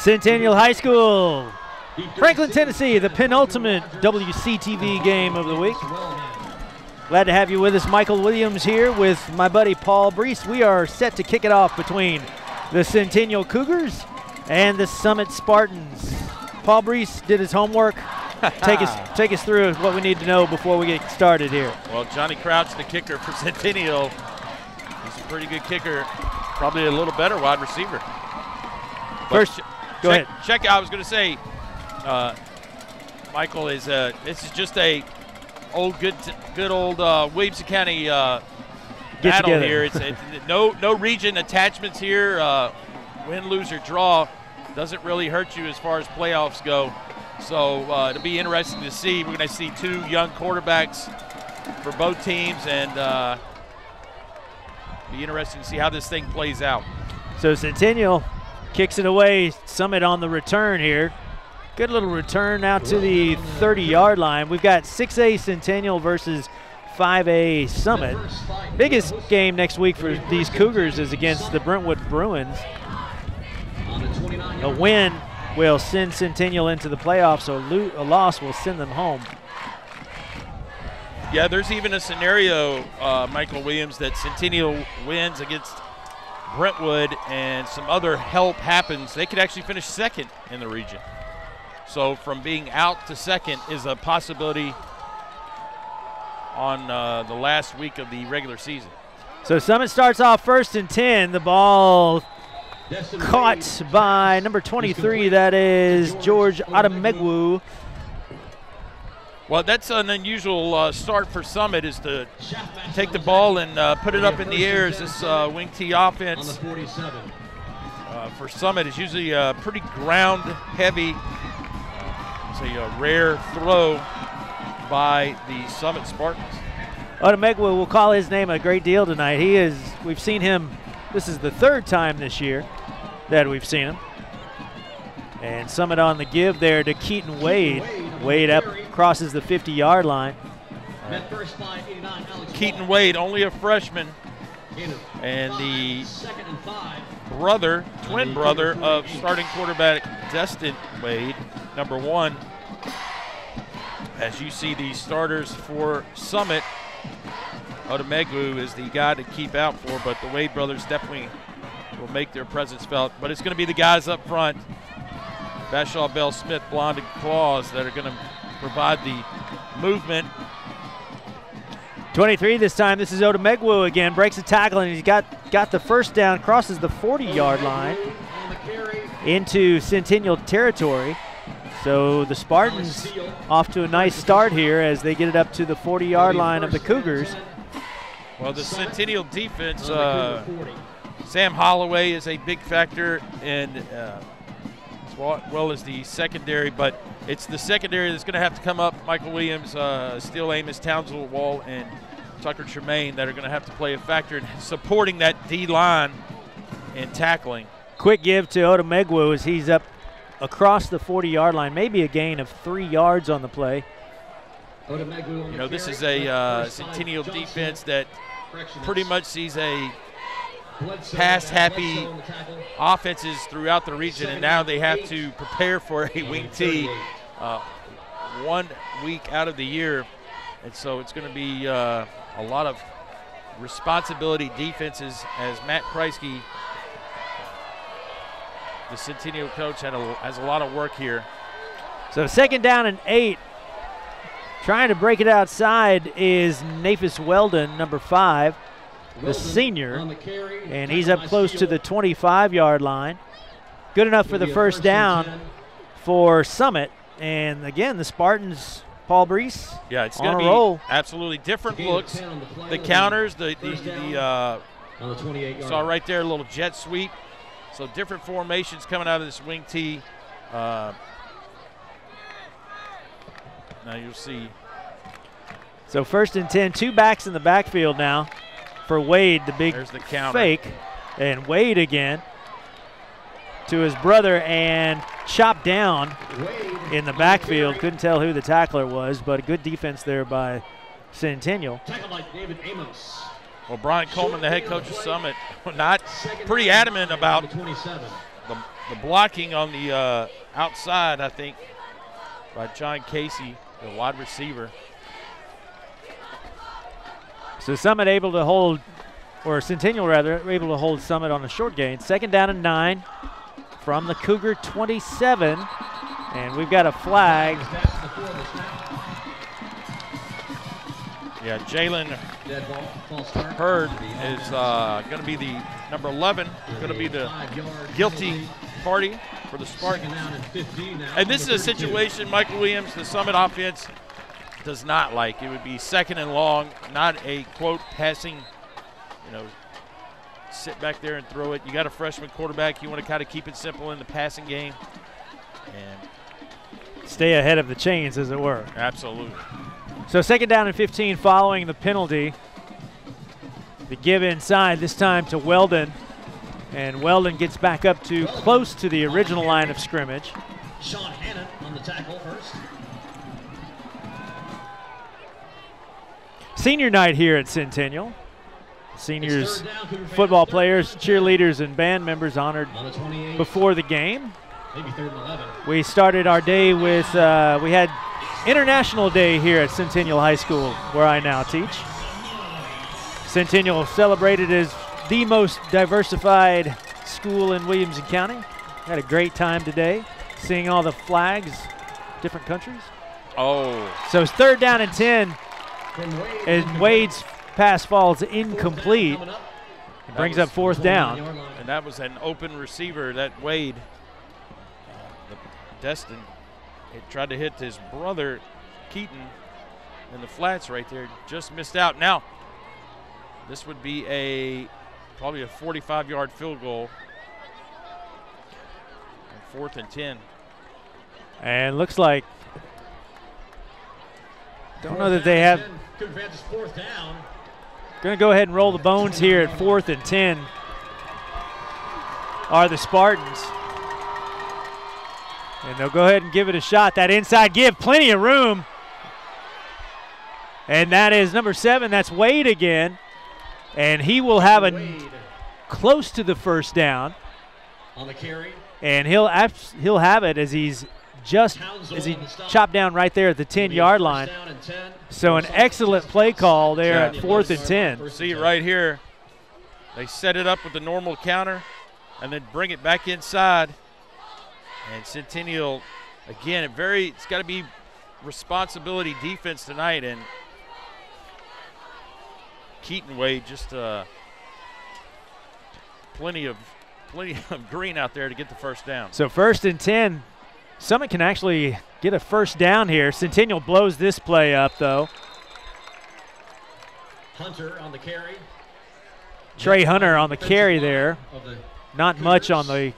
Centennial High School, Franklin, Tennessee, the penultimate WCTV game of the week. Glad to have you with us. Michael Williams here with my buddy Paul Breece. We are set to kick it off between the Centennial Cougars and the Summit Spartans. Paul Breece did his homework. Take us through what we need to know before we get started here. Well, Johnny Crouch, the kicker for Centennial, he's a pretty good kicker, probably a little better wide receiver. First, go ahead. Check. I was going to say, Michael, this is just a good old Williamson County battle together. here. It's no region attachments here. Win, lose, or draw doesn't really hurt you as far as playoffs go. So it'll be interesting to see. We're going to see two young quarterbacks for both teams, and be interesting to see how this thing plays out. So Centennial kicks it away. Summit on the return here. Good little return out to the 30-yard line. We've got 6A Centennial versus 5A Summit. Biggest game next week for these Cougars is against the Brentwood Bruins. A win will send Centennial into the playoffs, so a loss will send them home. Yeah, there's even a scenario, Michael Williams, that Centennial wins against Brentwood and some other help happens. They could actually finish second in the region. So from being out to second is a possibility on the last week of the regular season. So Summit starts off 1st and 10. The ball caught by number 23, that is George Adamegwu. Well, that's an unusual start for Summit, is to take the ball and put it up in the air as this wing T offense. For Summit is usually pretty ground heavy. It's a rare throw by the Summit Spartans. Adamegwu will call his name a great deal tonight. We've seen him, this is the 3rd time this year that we've seen him. And Summit on the give there to Keaton Wade. Wade up, crosses the 50-yard line. Keaton Wade, only a freshman, and the twin brother of starting quarterback Destin Wade, number 1. As you see the starters for Summit, Adamegwu is the guy to keep out for, but the Wade brothers definitely will make their presence felt. But it's going to be the guys up front, Bashaw, Bell, Smith, Blond, and Claus, that are going to provide the movement. 23 this time. This is Adamegwu again. Breaks a tackle, and he's got the first down, crosses the 40-yard line into Centennial territory. So the Spartans off to a nice start here as they get it up to the 40-yard line of the Cougars. Well, the Centennial defense, Sam Holloway is a big factor, and as well as the secondary, but it's the secondary that's going to have to come up. Michael Williams, Steele Amos, Townsville Wall, and Tucker Tremaine that are going to have to play a factor in supporting that D-line and tackling. Quick give to Adamegwu as he's up across the 40-yard line, maybe a gain of 3 yards on the play. You know, this is a Centennial defense that pretty much sees a pass-happy offenses throughout the region, and now they have to prepare for a wing T 1 week out of the year. And so it's going to be a lot of responsibility defenses as Matt Kreisky, the Centennial coach, has a lot of work here. So 2nd down and 8. Trying to break it outside is Nafis Weldon, number 5, the senior, and he's up close to the 25-yard line. Good enough for the first down for Summit. And again, the Spartans, Paul Breece, yeah, it's going to be roll. Absolutely different looks. The counters, the saw right there, a little jet sweep. So different formations coming out of this wing T. Now you'll see. So 1st and 10, 2 backs in the backfield now for Wade, the big fake. And Wade again to his brother and chopped down in the backfield. Couldn't tell who the tackler was, but a good defense there by Centennial. Well, Brian Coleman, the head coach of Summit, not pretty adamant about the blocking on the outside, I think, by John Casey, the wide receiver. So Summit able to hold, or Centennial rather, able to hold Summit on a short gain. 2nd down and 9 from the Cougar 27. And we've got a flag. Yeah, Jalen Hurd is going to be the number 11, going to be the guilty party for the Spartans. And this is a situation Michael Williams, the Summit offense, does not like. It would be 2nd and long, not a, quote, passing, sit back there and throw it. You got a freshman quarterback. You want to kind of keep it simple in the passing game. And stay ahead of the chains, as it were. Absolutely. So 2nd down and 15 following the penalty. The give inside, this time to Weldon. And Weldon gets back up to close to the original line of scrimmage. Sean Hannon on the tackle first. Senior night here at Centennial. Seniors, football players, cheerleaders, and band members honored before the game. Maybe 3rd and 11. We started our day with, we had International Day here at Centennial High School, where I now teach. Centennial celebrated as the most diversified school in Williamson County. Had a great time today, seeing all the flags, different countries. Oh. So it's 3rd down and 10, and Wade's pass falls incomplete. It brings up 4th down. And that was an open receiver, that Wade. Destin, it tried to hit his brother, Keaton, in the flats right there. Just missed out. Now, this would be probably a 45-yard field goal. 4th and 10. And looks like, don't know that they have. Going to go ahead and roll the bones here at 4th and 10 are the Spartans. And they'll go ahead and give it a shot. That inside give, plenty of room. And that is number 7, that's Wade again. And he will have close to the 1st down. On the carry. And he'll have it as he chopped down right there at the 10-yard line. So an excellent play call there at 4th and 10. See right here, they set it up with the normal counter and then bring it back inside. And Centennial, again, it's got to be responsibility defense tonight. And Keaton Wade just plenty of green out there to get the 1st down. So 1st and 10. Summit can actually get a 1st down here. Centennial blows this play up, though. Hunter on the carry. Trey Hunter on the carry there. Not much on the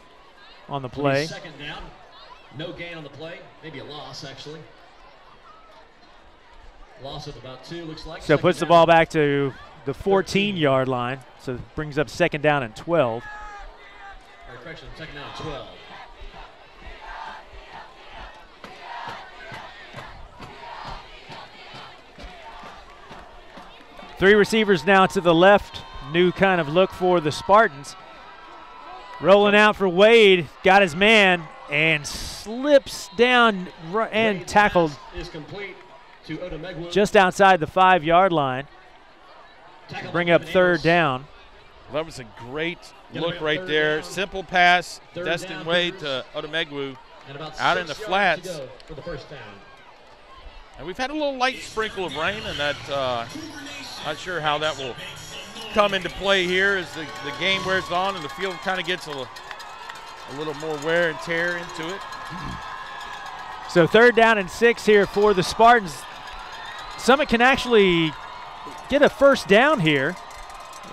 play. 2nd down. No gain on the play. Maybe a loss, actually. Loss of about 2, looks like. So puts the ball back to the 14-yard line. So it brings up 2nd down and 12. Correction, 2nd down and 12. Three receivers now to the left. New kind of look for the Spartans. Rolling out for Wade, got his man, and slips down and tackled just outside the 5-yard line. Bring up 3rd down. That was a great look right there. Simple pass, Destin Wade to Odomegwu out in the flats. And we've had a little light sprinkle of rain, and that not sure how that will come into play here as the game wears on and the field kind of gets a little more wear and tear into it. So 3rd down and 6 here for the Spartans. Summit can actually get a 1st down here.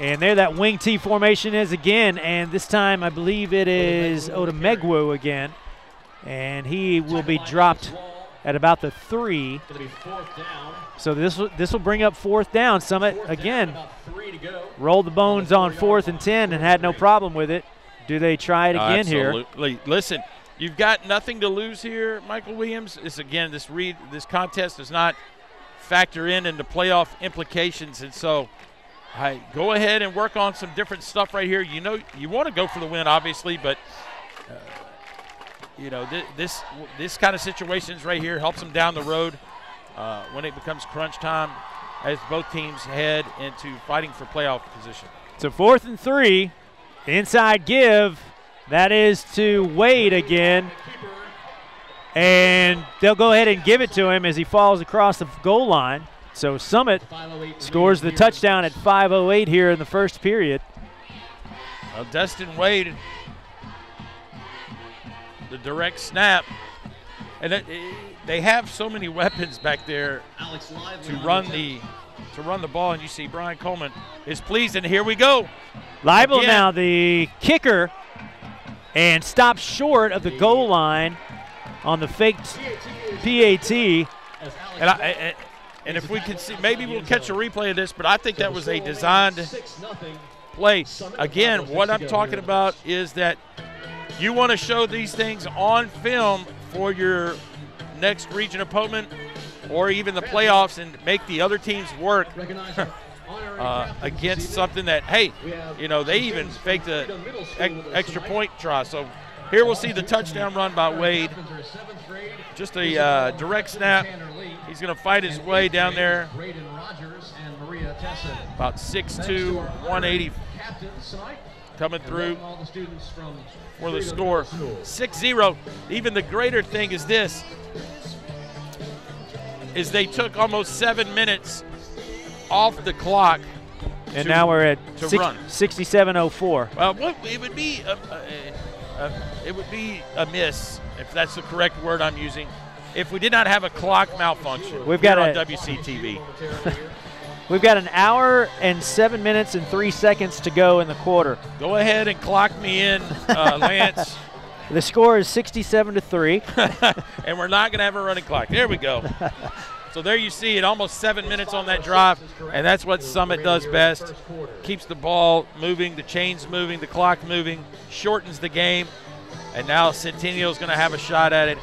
And there that wing T formation is again, and this time I believe it is Odomegwu again. And he will be dropped at about the 3. So this will bring up 4th down. Summit again rolled the bones on 4th and 10 and had no problem with it. Do they try it again here? Absolutely. Listen, you've got nothing to lose here, Michael Williams. This contest does not factor into playoff implications, and so go ahead and work on some different stuff right here. You know you want to go for the win, obviously, but you know, this kind of situations right here helps them down the road when it becomes crunch time, as both teams head into fighting for playoff position. So 4th and 3, inside give. That is to Wade again. And they'll go ahead and give it to him as he falls across the goal line. So Summit scores the touchdown at 5:08 here in the first period. Well, Destin Wade, the direct snap. And they have so many weapons back there to run the ball. And you see Brian Coleman is pleased, and here we go. Leibel again. Now the kicker, and stops short of the goal line on the faked PAT. And if we can see, maybe we'll catch a replay of this, but I think that was a designed play. Again, what I'm talking about is that you want to show these things on film for your next region opponent or even the playoffs and make the other teams work against something that, hey, you know, they even faked an extra point try. So here we'll see the touchdown run by Wade. Just a direct snap. He's going to fight his way down there. About 6'2", 180 coming through for the score. 6-0. Even the greater thing is this, is they took almost 7 minutes off the clock. And now we're at run. 67:04. Well, it would be a miss, if that's the correct word I'm using, if we did not have a clock malfunction. We've got on WCTV. We've got 1 hour and 7 minutes and 3 seconds to go in the quarter. Go ahead and clock me in, Lance. The score is 67-3. And we're not going to have a running clock. There we go. So there you see it, almost 7 minutes on that drive, and that's what Summit does best. Keeps the ball moving, the chains moving, the clock moving, shortens the game, and now Centennial's going to have a shot at it.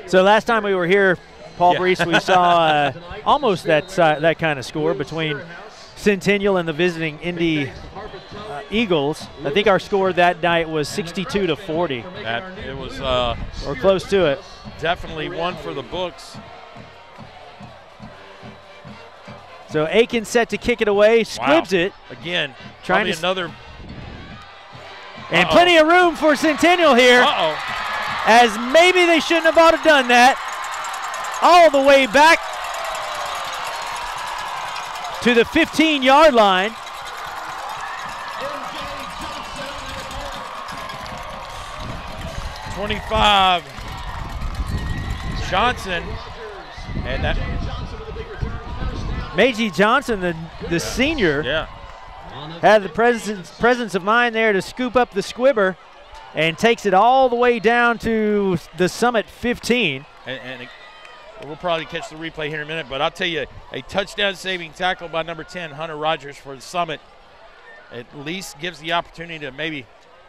So last time we were here, Paul Breece, we saw almost that kind of score between Centennial and the visiting Indy Eagles. I think our score that night was 62-40. It was or close to it. Definitely one for the books. So Aiken set to kick it away, squibs it. Again, trying to another. And plenty of room for Centennial here. As maybe they shouldn't have ought to done that. All the way back to the 15-yard line. .25 Johnson, and that Meiji Johnson, the senior, had the presence of mind there to scoop up the squibber and takes it all the way down to the Summit 15. And we'll probably catch the replay here in a minute, but I'll tell you, a touchdown-saving tackle by number 10, Hunter Rogers, for the Summit, at least gives the opportunity to maybe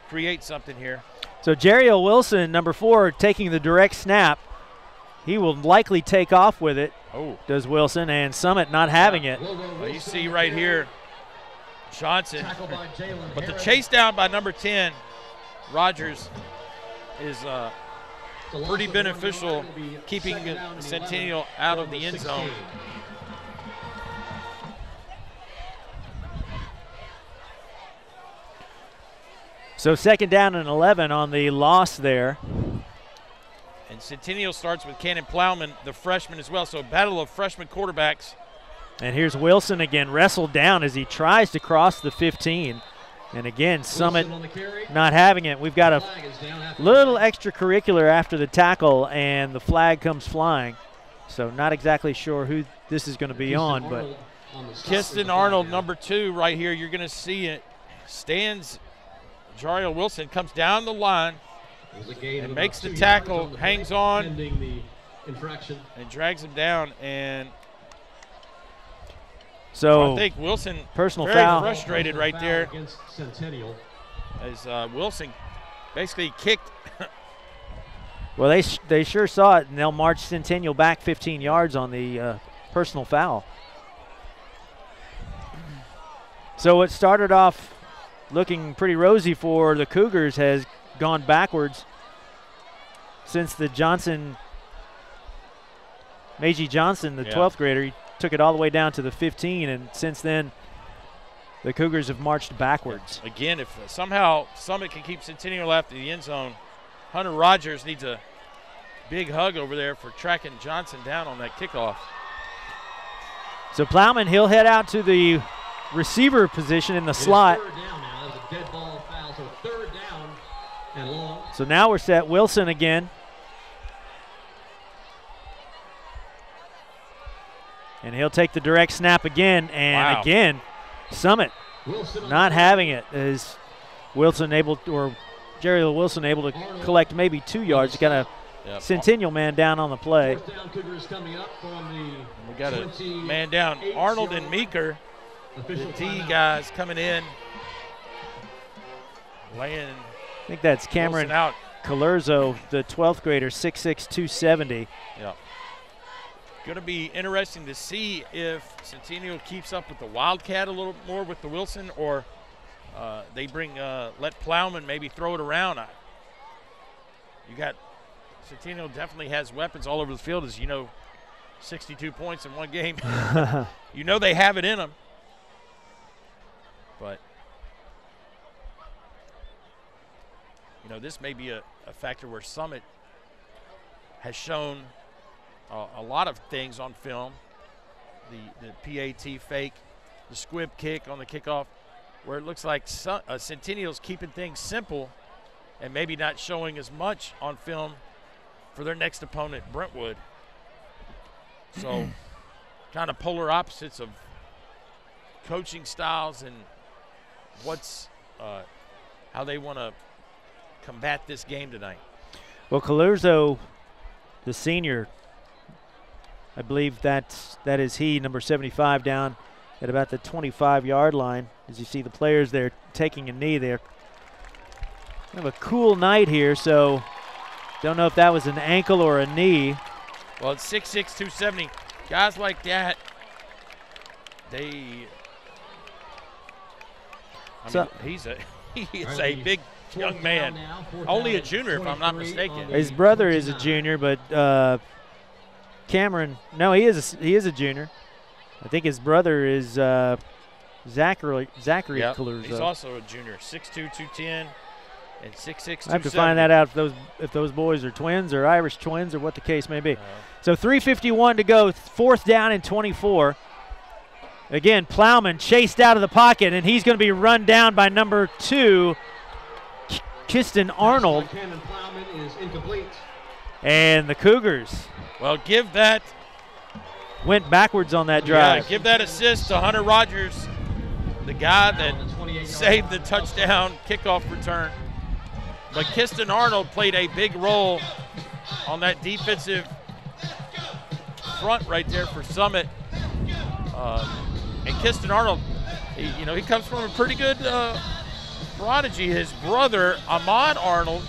create something here. So Jerry Wilson, number 4, taking the direct snap. He will likely take off with it, does Wilson, and Summit not having it. Well, you see right here, Johnson, but the chase down by number 10, Rogers, is pretty beneficial, keeping Centennial out of the end zone. So 2nd down and 11 on the loss there. And Centennial starts with Cannon Plowman, the freshman as well. So battle of freshman quarterbacks. And here's Wilson again, wrestled down as he tries to cross the 15. And again, Summit not having it. We've got a little extracurricular after the tackle, and the flag comes flying. So not exactly sure who this is going to be on, but Kiston Arnold, number 2, right here. You're going to see it. Stands. Jariel Wilson comes down the line and makes the tackle, hangs on, and drags him down. And so I think Wilson personal very foul. Frustrated right there as Wilson basically kicked. Well, they sure saw it, and they'll march Centennial back 15 yards on the personal foul. So it started off looking pretty rosy for the Cougars has gone backwards since the Meiji Johnson, the 12th grader, he took it all the way down to the 15, and since then the Cougars have marched backwards. Again, if somehow Summit can keep Centennial after the end zone, Hunter Rogers needs a big hug over there for tracking Johnson down on that kickoff. So Plowman, he'll head out to the receiver position in the slot. Third down now. That was a dead ball foul, so third down and long. So now we're set. Wilson again. And he'll take the direct snap again, and again, Summit not having it. Is Wilson able, or Jerry Wilson able to collect maybe 2 yards? Got a Centennial man down on the play. Fourth down, Cougars coming up from the We got a man down. Arnold and Meeker, the D guys coming in, laying. I think that's Cameron out. Colurzo, the 12th grader, 6'6", 270. Yeah. Going to be interesting to see if Centennial keeps up with the Wildcat a little more with the Wilson, or they bring let Plowman maybe throw it around. You got Centennial definitely has weapons all over the field, as you know, 62 points in one game. You know they have it in them. But, you know, this may be a factor where Summit has shown a lot of things on film. The PAT fake, the squib kick on the kickoff, where it looks like Centennial's keeping things simple and maybe not showing as much on film for their next opponent, Brentwood. So kind of polar opposites of coaching styles and what's how they want to combat this game tonight. Well, Colurzo, the senior, I believe that is he, number 75, down at about the 25-yard line. As you see the players there taking a knee there. Kind of a cool night here, so don't know if that was an ankle or a knee. Well, it's 6'6", 270. Guys like that, he is a big young man. Only a junior, if I'm not mistaken. His brother is a junior, but Cameron, no, he is a junior. I think his brother is Zachary Colurzo. He's also a junior, 6'2", 210, and 6'6", 270. I have to find that out if those boys are twins or Irish twins or what the case may be. So 3:51 to go, 4th down and 24. Again, Plowman chased out of the pocket, and he's going to be run down by number 2, Kiston Arnold. And the Cougars. Well, give that. Went backwards on that drive. Yeah, give that assist to Hunter Rogers, the guy that saved the touchdown kickoff return. But Kiston Arnold played a big role on that defensive front right there for Summit. And Kiston Arnold, he comes from a pretty good prodigy. His brother, Ahmad Arnold,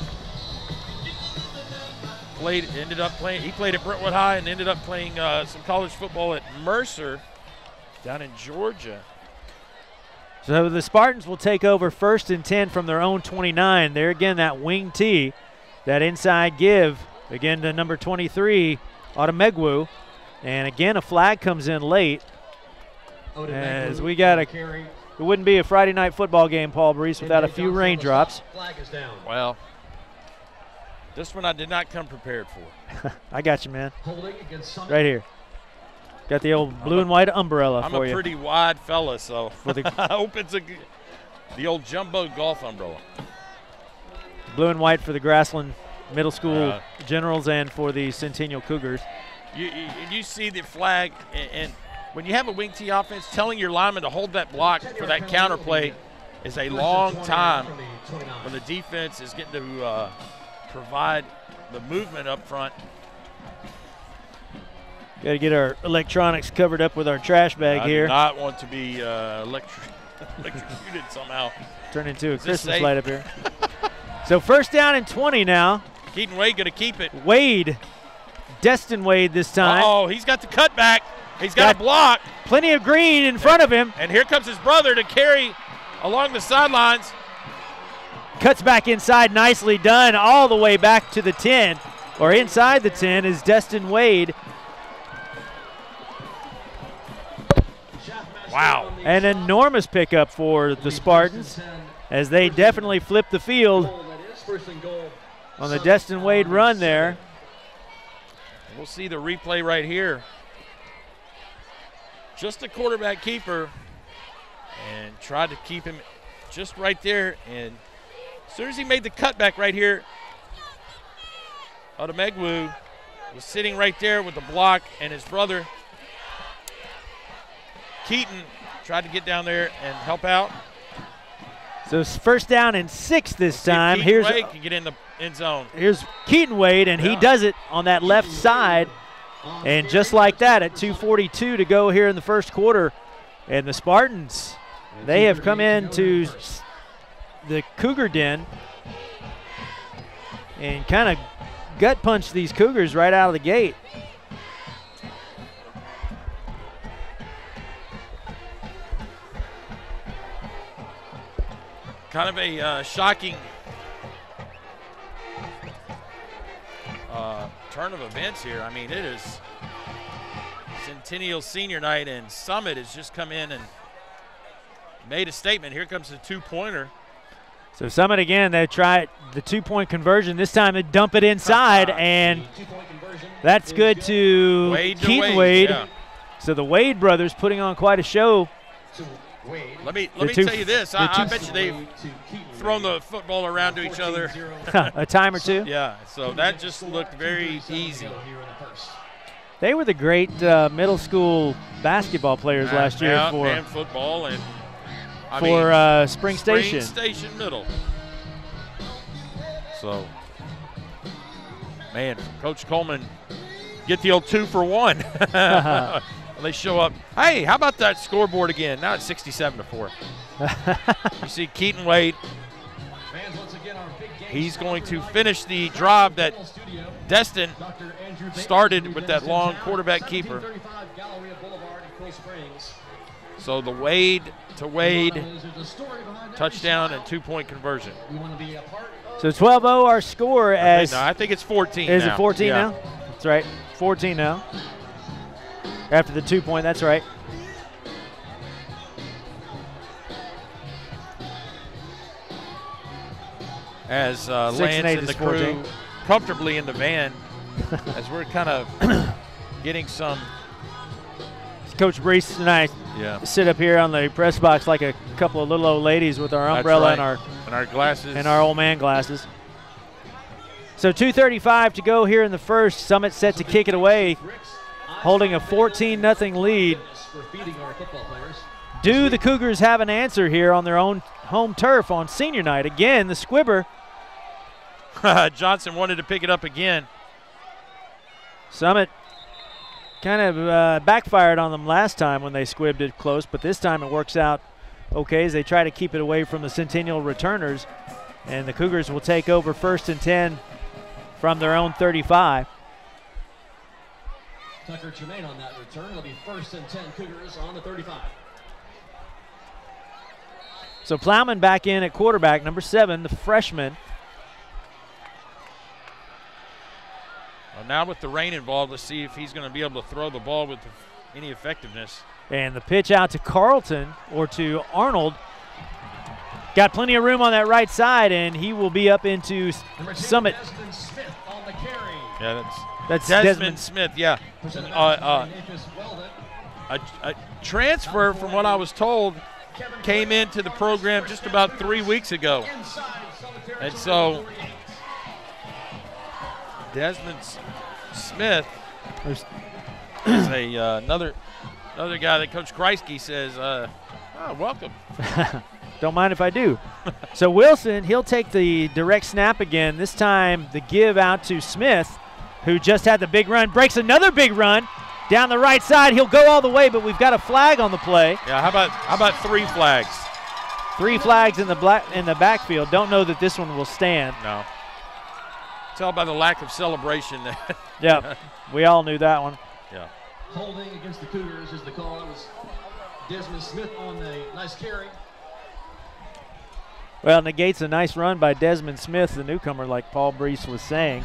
ended up playing. He played at Brentwood High and ended up playing some college football at Mercer down in Georgia. So the Spartans will take over 1st and 10 from their own 29. There again, that wing T, that inside give, again to number 23, Odomegwu. And again, a flag comes in late. As we got it wouldn't be a Friday night football game, Paul Breece, without a few raindrops. Well, this one I did not come prepared for. I got you, man. Right here. Got the old blue and white umbrella for you. I'm a pretty wide fella, so I hope it's the old jumbo golf umbrella. Blue and white for the Grassland Middle School Generals and for the Centennial Cougars. You see the flag, and when you have a wing T offense, telling your lineman to hold that block for that counter play is a long time when the defense is getting to provide the movement up front. Got to get our electronics covered up with our trash bag here. I do not want to be electrocuted somehow. Turn into a Christmas light up here. So 1st down and 20 now. Keaton Wade going to keep it. Wade, Destin Wade this time. Oh, he's got the cutback. He's got a block. Plenty of green in front of him. And here comes his brother to carry along the sidelines. cuts back inside, nicely done, all the way back to the 10, or inside the 10 is Destin Wade. Wow. An enormous pickup for the Spartans as they definitely flipped the field on the Destin Wade run there. We'll see the replay right here. Just a quarterback keeper and tried to keep him just right there. And as soon as he made the cutback right here, Odumegwu was sitting right there with the block, and his brother Keaton tried to get down there and help out. So it's first down and 6 this time. Here's Wade can get in the end zone. Here's Keaton Wade, and he does it on that left side. And just like that, at 2:42 to go here in the first quarter, and the Spartans, they have come into the Cougar den and kind of gut punched these Cougars right out of the gate. Kind of a shocking turn of events here. I mean, it is Centennial senior night, and Summit has just come in and made a statement. Here comes the two-pointer. So Summit again, they try the two-point conversion. This time they dump it inside, and that's good to Keaton Wade. Yeah. So the Wade brothers putting on quite a show. Let me tell you this. I bet you they've thrown the football around to each other. A time or two? Yeah, so that just looked very easy. They were the great middle school basketball players last year and football and Spring Station. Spring Station Middle. So, man, Coach Coleman get the old 2-for-1. They show up. Hey, how about that scoreboard again? Now it's 67-4. You see Keaton Wade. He's going to finish the drive that Destin started with that long quarterback keeper. So the Wade to Wade touchdown and two-point conversion. So 12-0 our score as. I think it's 14 Is now. it 14 yeah. now? That's right. 14 now. After the 2-point, that's right. As Lance and the crew comfortably in the van, as we're kind of getting some. Coach Breece and I sit up here on the press box like a couple of little old ladies with our umbrella and our glasses and our old man glasses. So 2:35 to go here in the first. Summit set to kick it away, holding a 14-0 lead. Do the Cougars have an answer here on their own home turf on senior night? Again, the squibber. Johnson wanted to pick it up again. Summit kind of backfired on them last time when they squibbed it close, but this time it works out okay as they try to keep it away from the Centennial returners. And the Cougars will take over 1st and 10 from their own 35. Tucker Tremaine on that return. It'll be 1st and 10 Cougars on the 35. So Plowman back in at quarterback, number 7, the freshman. Well, now with the rain involved, let's see if he's going to be able to throw the ball with any effectiveness. And the pitch out to Carlton or to Arnold. Got plenty of room on that right side, and he will be up into Summit. Desmond Smith on the carry. Yeah, that's Desmond Smith, yeah. A transfer, from what I was told, came into the program just about 3 weeks ago. And so Desmond Smith is another guy that Coach Kreisky says, welcome. Don't mind if I do. So Wilson, he'll take the direct snap again. This time the give out to Smith, who just had the big run, breaks another big run down the right side. He'll go all the way, but we've got a flag on the play. Yeah, how about 3 flags? 3 flags in the backfield. Don't know that this one will stand. No. Tell by the lack of celebration. Yeah, we all knew that one. Yeah. Holding against the Cougars is the call. It was Desmond Smith on the nice carry. Well, negates a nice run by Desmond Smith, the newcomer, like Paul Breece was saying.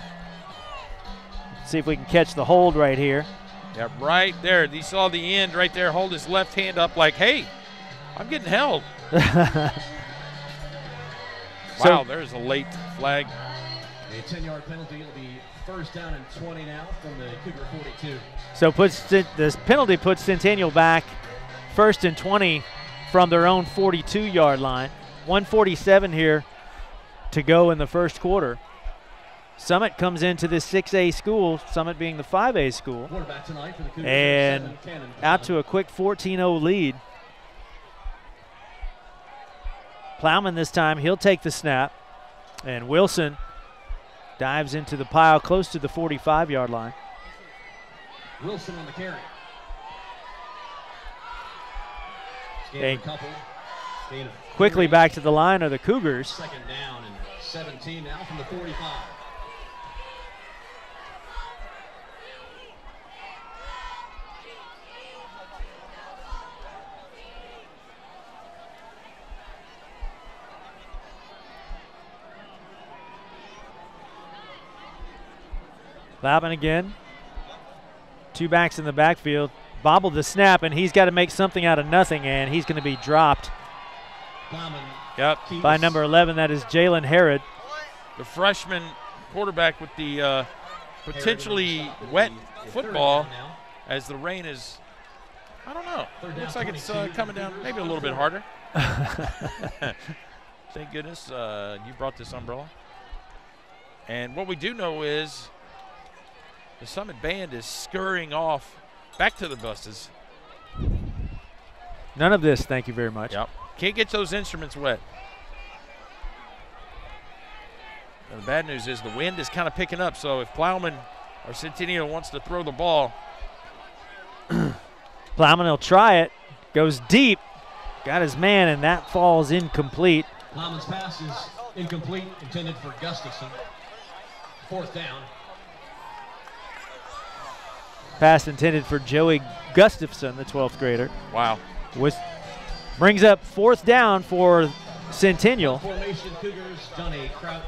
Let's see if we can catch the hold right here. Yeah, right there. You saw the end right there. Hold his left hand up like, hey, I'm getting held. Wow, there's a late flag. A 10-yard penalty. It'll be first down and 20 now from the Cougar 42. So this penalty puts Centennial back first and 20 from their own 42-yard line. 1:47 here to go in the first quarter. Summit comes into this 6A school, Summit being the 5A school, and out to a quick 14-0 lead. Plowman this time, he'll take the snap, and Wilson dives into the pile close to the 45-yard line. Wilson on the carry. And quickly back to the line are the Cougars. Second down and 17 now from the 45. Plowman again. Two backs in the backfield. Bobbled the snap, and he's got to make something out of nothing, and he's going to be dropped by number 11. That is Jalen Herod. The freshman quarterback with the potentially wet football as the rain is, I don't know. Looks like it's coming down maybe a little bit harder. Thank goodness you brought this umbrella. And what we do know is the Summit Band is scurrying off back to the buses. None of this, thank you very much. Yep. Can't get those instruments wet. And the bad news is the wind is kind of picking up, so if Plowman or Centennial wants to throw the ball. Plowman will try it. Goes deep. Got his man, and that falls incomplete. Plowman's pass is incomplete, intended for Gustafson. Fourth down. Pass intended for Joey Gustafson, the 12th grader. Wow. Brings up fourth down for Centennial. Formation Cougars, Johnny Crouch.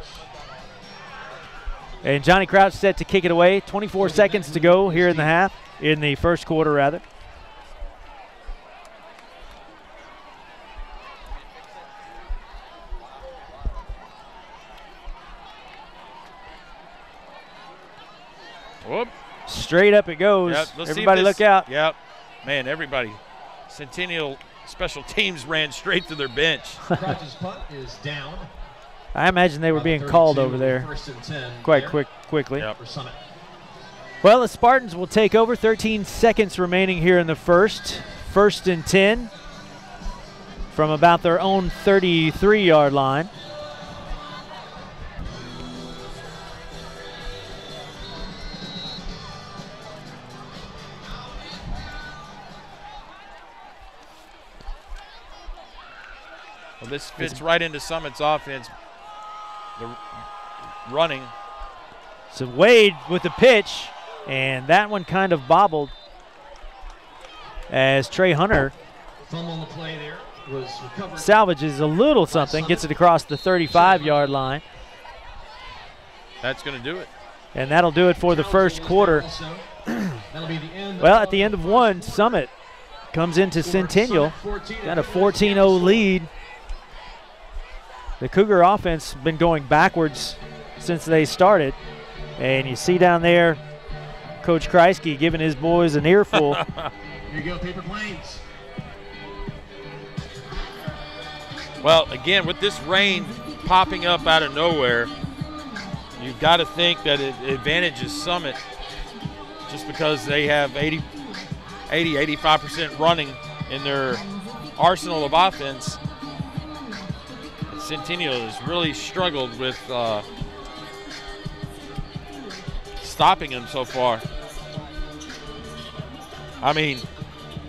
And Johnny Crouch set to kick it away. 24 seconds to go here in the first quarter rather. Whoop. Straight up it goes. Yep, everybody look out. Yep. Man, everybody. Centennial special teams ran straight to their bench. Crouch's punt is down. I imagine they were being called over there quite quickly. Yep. Well, the Spartans will take over. 13 seconds remaining here in the first. First and 10 from about their own 33-yard line. Well, this fits right into Summit's offense. The running. So Wade with the pitch, and that one kind of bobbled as Trey Hunter on the play there was recovered. Salvages a little something, gets it across the 35-yard line. That's going to do it. And that'll do it for the first quarter. Well, at the end of one, Summit comes into Centennial. Got a 14-0 lead. The Cougar offense has been going backwards since they started. And you see down there Coach Kreisky giving his boys an earful. Here you go, paper planes. Well, again, with this rain popping up out of nowhere, you've got to think that it advantages Summit just because they have 85% running in their arsenal of offense. Centennial has really struggled with stopping them so far. I mean,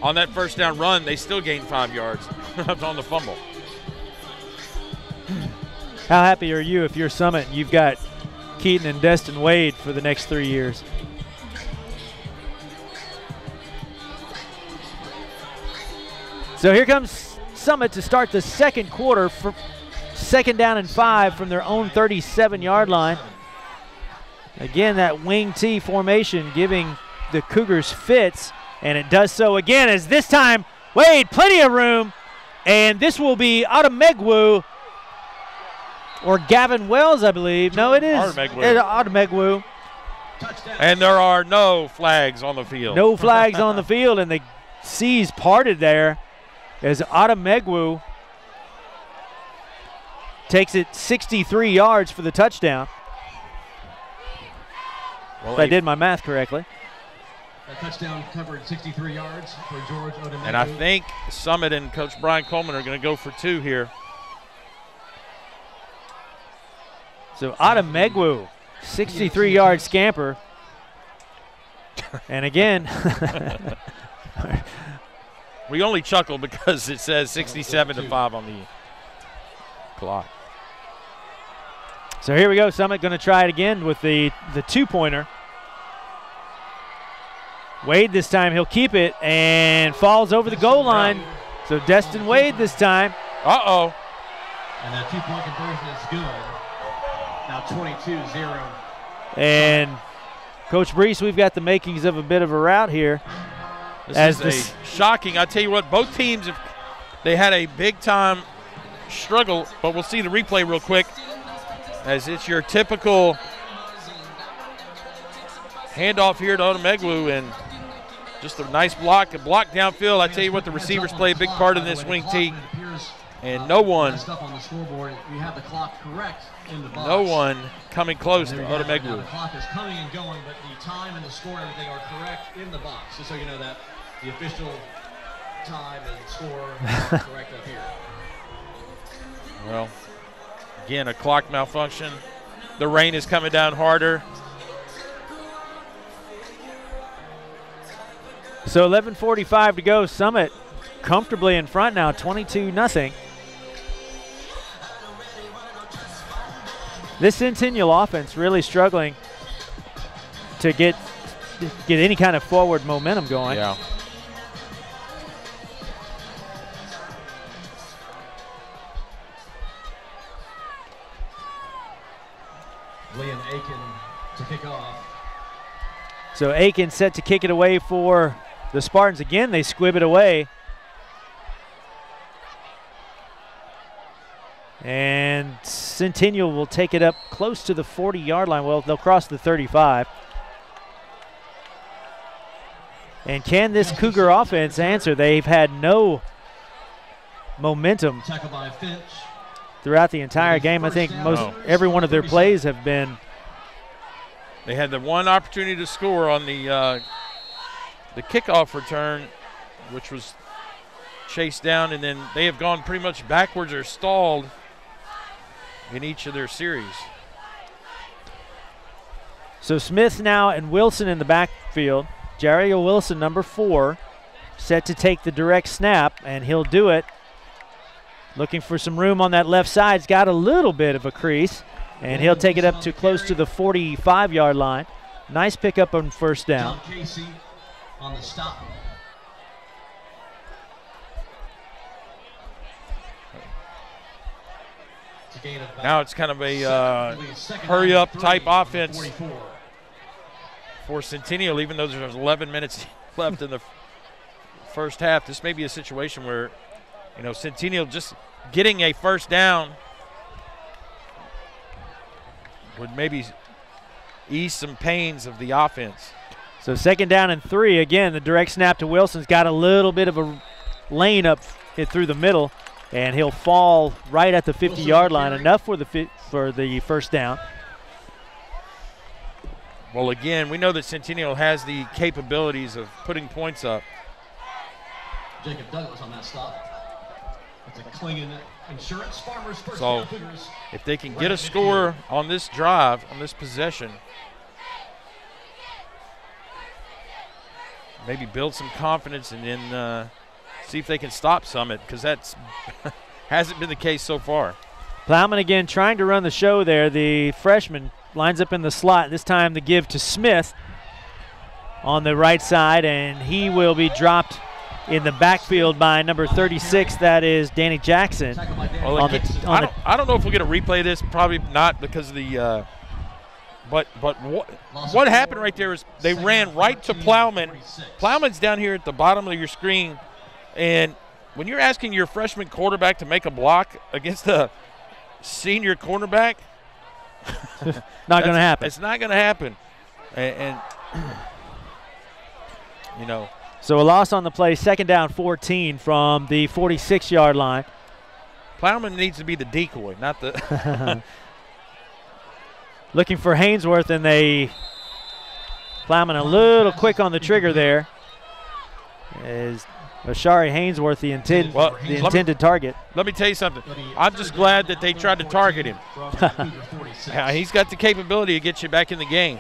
on that first down run, they still gained 5 yards on the fumble. How happy are you if you're Summit and you've got Keaton and Destin Wade for the next 3 years? So here comes Summit to start the second quarter. 2nd down and 5 from their own 37-yard line. Again, that wing T formation giving the Cougars fits, and it does so again as this time Wade, plenty of room, and this will be Ademegwu or Gavin Wells, I believe. No, it is Ademegwu. And there are no flags on the field. No flags on the field, and the seas parted there as Ademegwu takes it 63 yards for the touchdown. Well, if I did my math correctly. That touchdown covered 63 yards for George Ademegwu. And I think Summit and Coach Brian Coleman are going to go for 2 here. So Ademegwu, 63-yard scamper. And again, we only chuckle because it says 67-5 on the clock. So here we go. Summit going to try it again with the 2-pointer. Wade this time, he'll keep it and falls over the goal line. So Destin Wade this time. Uh-oh. And that 2-point conversion is good. Now 22-0. And Coach Breece, we've got the makings of a bit of a rout here. This is shocking. I tell you what, both teams, they had a big-time struggle, but we'll see the replay real quick as it's your typical handoff here to Ademegwu and just a nice block downfield. I tell you what, the receivers play a big part in this wing T, and no one coming close to Ademegwu. The clock is coming and going, but the time and the score and everything are correct in the box, just so you know that the official time and score are correct up here. Well, again, a clock malfunction. The rain is coming down harder. So 11:45 to go. Summit comfortably in front now, 22-0. This Centennial offense really struggling to get any kind of forward momentum going. Yeah. Liam Aiken to kick off. So Aiken set to kick it away for the Spartans. Again, they squib it away. And Centennial will take it up close to the 40-yard line. Well, they'll cross the 35. And can this Cougar offense answer? They've had no momentum throughout the entire game. I think every one of their plays have been. They had the one opportunity to score on the kickoff return, which was chased down, and then they have gone pretty much backwards or stalled in each of their series. So Smith now and Wilson in the backfield. Jario Wilson, number 4, set to take the direct snap, and he'll do it. Looking for some room on that left side. He's got a little bit of a crease, and he'll take it up to close to the 45-yard line. Nice pickup on first down. John Casey on the stop. Now it's kind of a hurry-up type offense for Centennial, even though there's 11 minutes left in the first half. This may be a situation where, Centennial just getting a first down would maybe ease some pains of the offense. So 2nd down and 3. Again, the direct snap to Wilson's got a little bit of a lane up through the middle, and he'll fall right at the 50-yard line, enough for the first down. Well, again, we know that Centennial has the capabilities of putting points up. Jacob Douglas on that stop. That's a Klingon Insurance Farmers first so down Cougars. If they can get a score on this drive, on this possession, maybe build some confidence and then see if they can stop Summit, because that's hasn't been the case so far. Plowman again trying to run the show there. The freshman lines up in the slot. This time the give to Smith on the right side, and he will be dropped in the backfield by number 36. That is Danny Jackson. Well, I don't know if we'll get a replay of this. Probably not because of the but what happened right there is they ran right to Plowman. Plowman's down here at the bottom of your screen, and when you're asking your freshman quarterback to make a block against a senior cornerback, not going to happen. It's not going to happen. And you know. So a loss on the play, 2nd down 14 from the 46-yard line. Plowman needs to be the decoy, not the looking for Hainsworth, and Plowman a little quick on the trigger there. Is Ashari Hainsworth the intended target? Let me tell you something. I'm just glad that they tried to target him. He's got the capability to get you back in the game.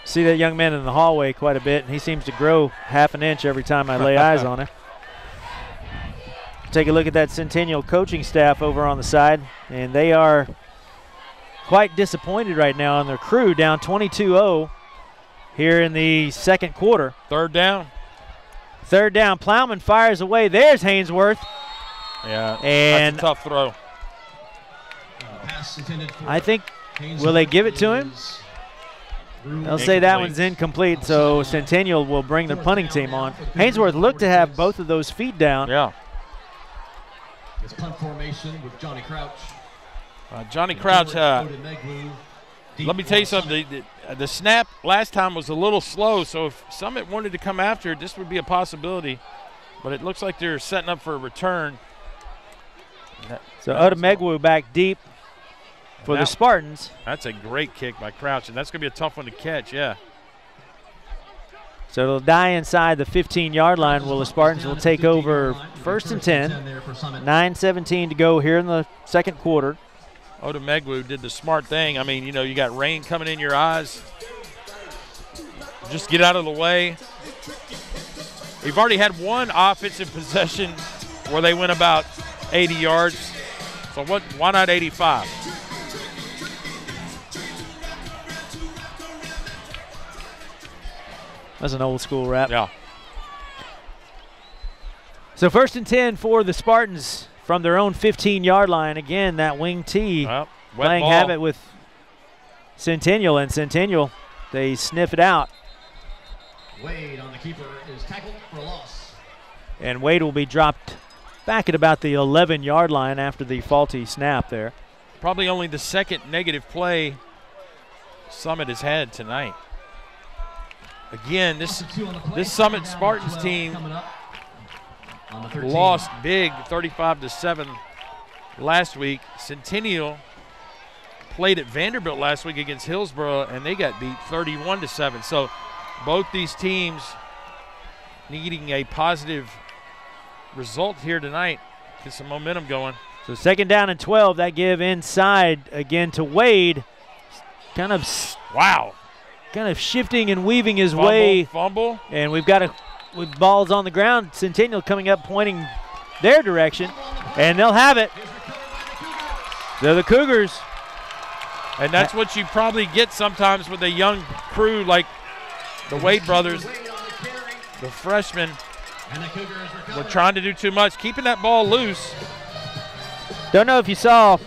See that young man in the hallway quite a bit, and he seems to grow half an inch every time I lay eyes on him. Take a look at that Centennial coaching staff over on the side, and they are quite disappointed right now in their crew, down 22-0 here in the 2nd quarter. 3rd down. 3rd down. Plowman fires away. There's Hainsworth. Yeah, and that's a tough throw. I think, will they give it to him? They'll say that one's incomplete, so Centennial will bring the punting team on. Hainsworth looked to have both of those feet down. Yeah. It's punt formation with Johnny Crouch. Johnny Crouch, let me tell you something. The snap last time was a little slow, so if Summit wanted to come after it, this would be a possibility. But it looks like they're setting up for a return. So Odemegwu back deep for the Spartans. That's a great kick by Crouch, and that's going to be a tough one to catch, yeah. So it'll die inside the 15-yard line. Well, the Spartans will take over 1st and 10. 9:17 to go here in the 2nd quarter. Odemegwu did the smart thing. I mean, you know, you got rain coming in your eyes. Just get out of the way. We've already had one offensive possession where they went about 80 yards. So why not 85? That's an old school rap. Yeah. So 1st and 10 for the Spartans from their own 15-yard line. Again, that wing T playing havoc with Centennial, and Centennial, they sniff it out. Wade on the keeper is tackled for a loss. And Wade will be dropped back at about the 11-yard line after the faulty snap there. Probably only the 2nd negative play Summit has had tonight. Again, this Summit Spartans team lost big 35-7 last week. Centennial played at Vanderbilt last week against Hillsborough, and they got beat 31-7. So both these teams needing a positive result here tonight. Get some momentum going. So 2nd down and 12. That give inside again to Wade. Kind of shifting and weaving his way. Fumble. And we've got with balls on the ground. Centennial coming up, pointing their direction, and they'll have it. They're the Cougars. And that's what you probably get sometimes with a young crew like the Wade brothers, the freshmen. We're trying to do too much, keeping that ball loose. Don't know if you saw,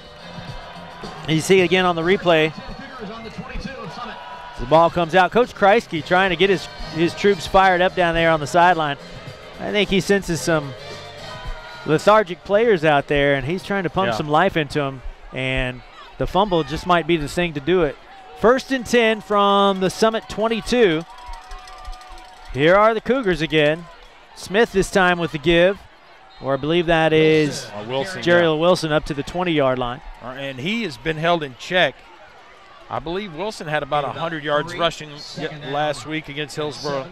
you see it again on the replay. The ball comes out. Coach Kreisky trying to get his troops fired up down there on the sideline. I think he senses some lethargic players out there, and he's trying to pump some life into them, and the fumble just might be the thing to do it. 1st and 10 from the Summit 22. Here are the Cougars again. Smith this time with the give, or I believe that is Jerry Wilson up to the 20-yard line. And he has been held in check. I believe Wilson had about 100 yards rushing last week against Hillsborough.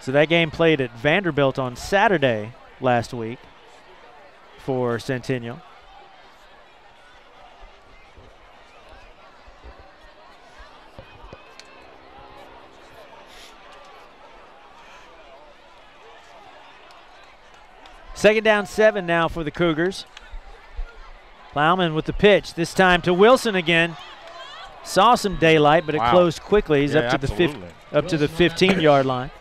So that game played at Vanderbilt on Saturday last week for Centennial. Second down 7 now for the Cougars. Plowman with the pitch, this time to Wilson again. saw some daylight, but it closed quickly. He's up to the 15-yard line.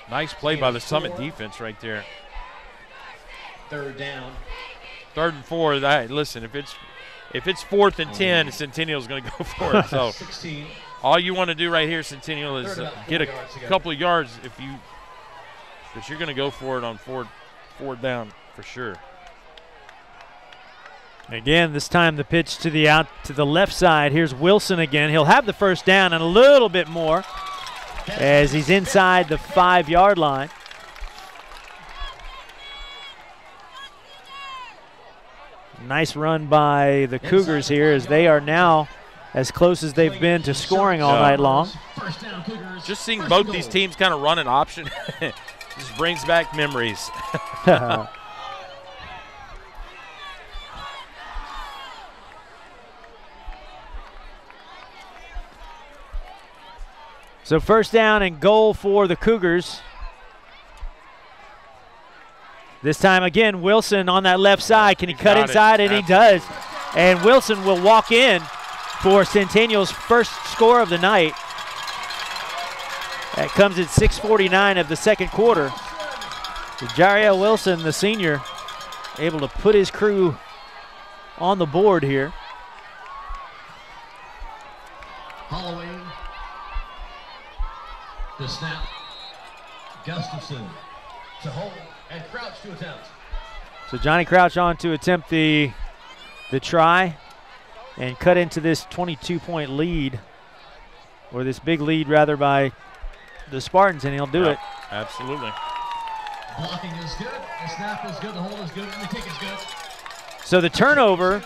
Nice play by the Summit defense right there. 3rd down. 3rd and 4. Listen, if it's 4th and 10, Centennial's going to go for it. So 16. all you want to do right here, Centennial, is get a couple of yards because you're going to go for it on 4th down for sure. Again, this time the pitch to the left side. Here's Wilson again. He'll have the first down and a little bit more as he's inside the 5-yard line. Nice run by the Cougars here as they are now as close as they've been to scoring all night long. Just seeing both these teams kind of run an option just brings back memories. So 1st down and goal for the Cougars. This time again, Wilson on that left side. Can he cut inside? And he does. And Wilson will walk in for Centennial's first score of the night. That comes at 6:49 of the 2nd quarter. Jariel Wilson, the senior, able to put his crew on the board here. Holloway. The snap. Gustafson to hold and Crouch to attempt. So Johnny Crouch on to attempt the try and cut into this 22-point lead, or this big lead rather, by the Spartans, and he'll do it. Absolutely. Blocking is good, the snap is good, the hold is good, and the kick is good. So the turnover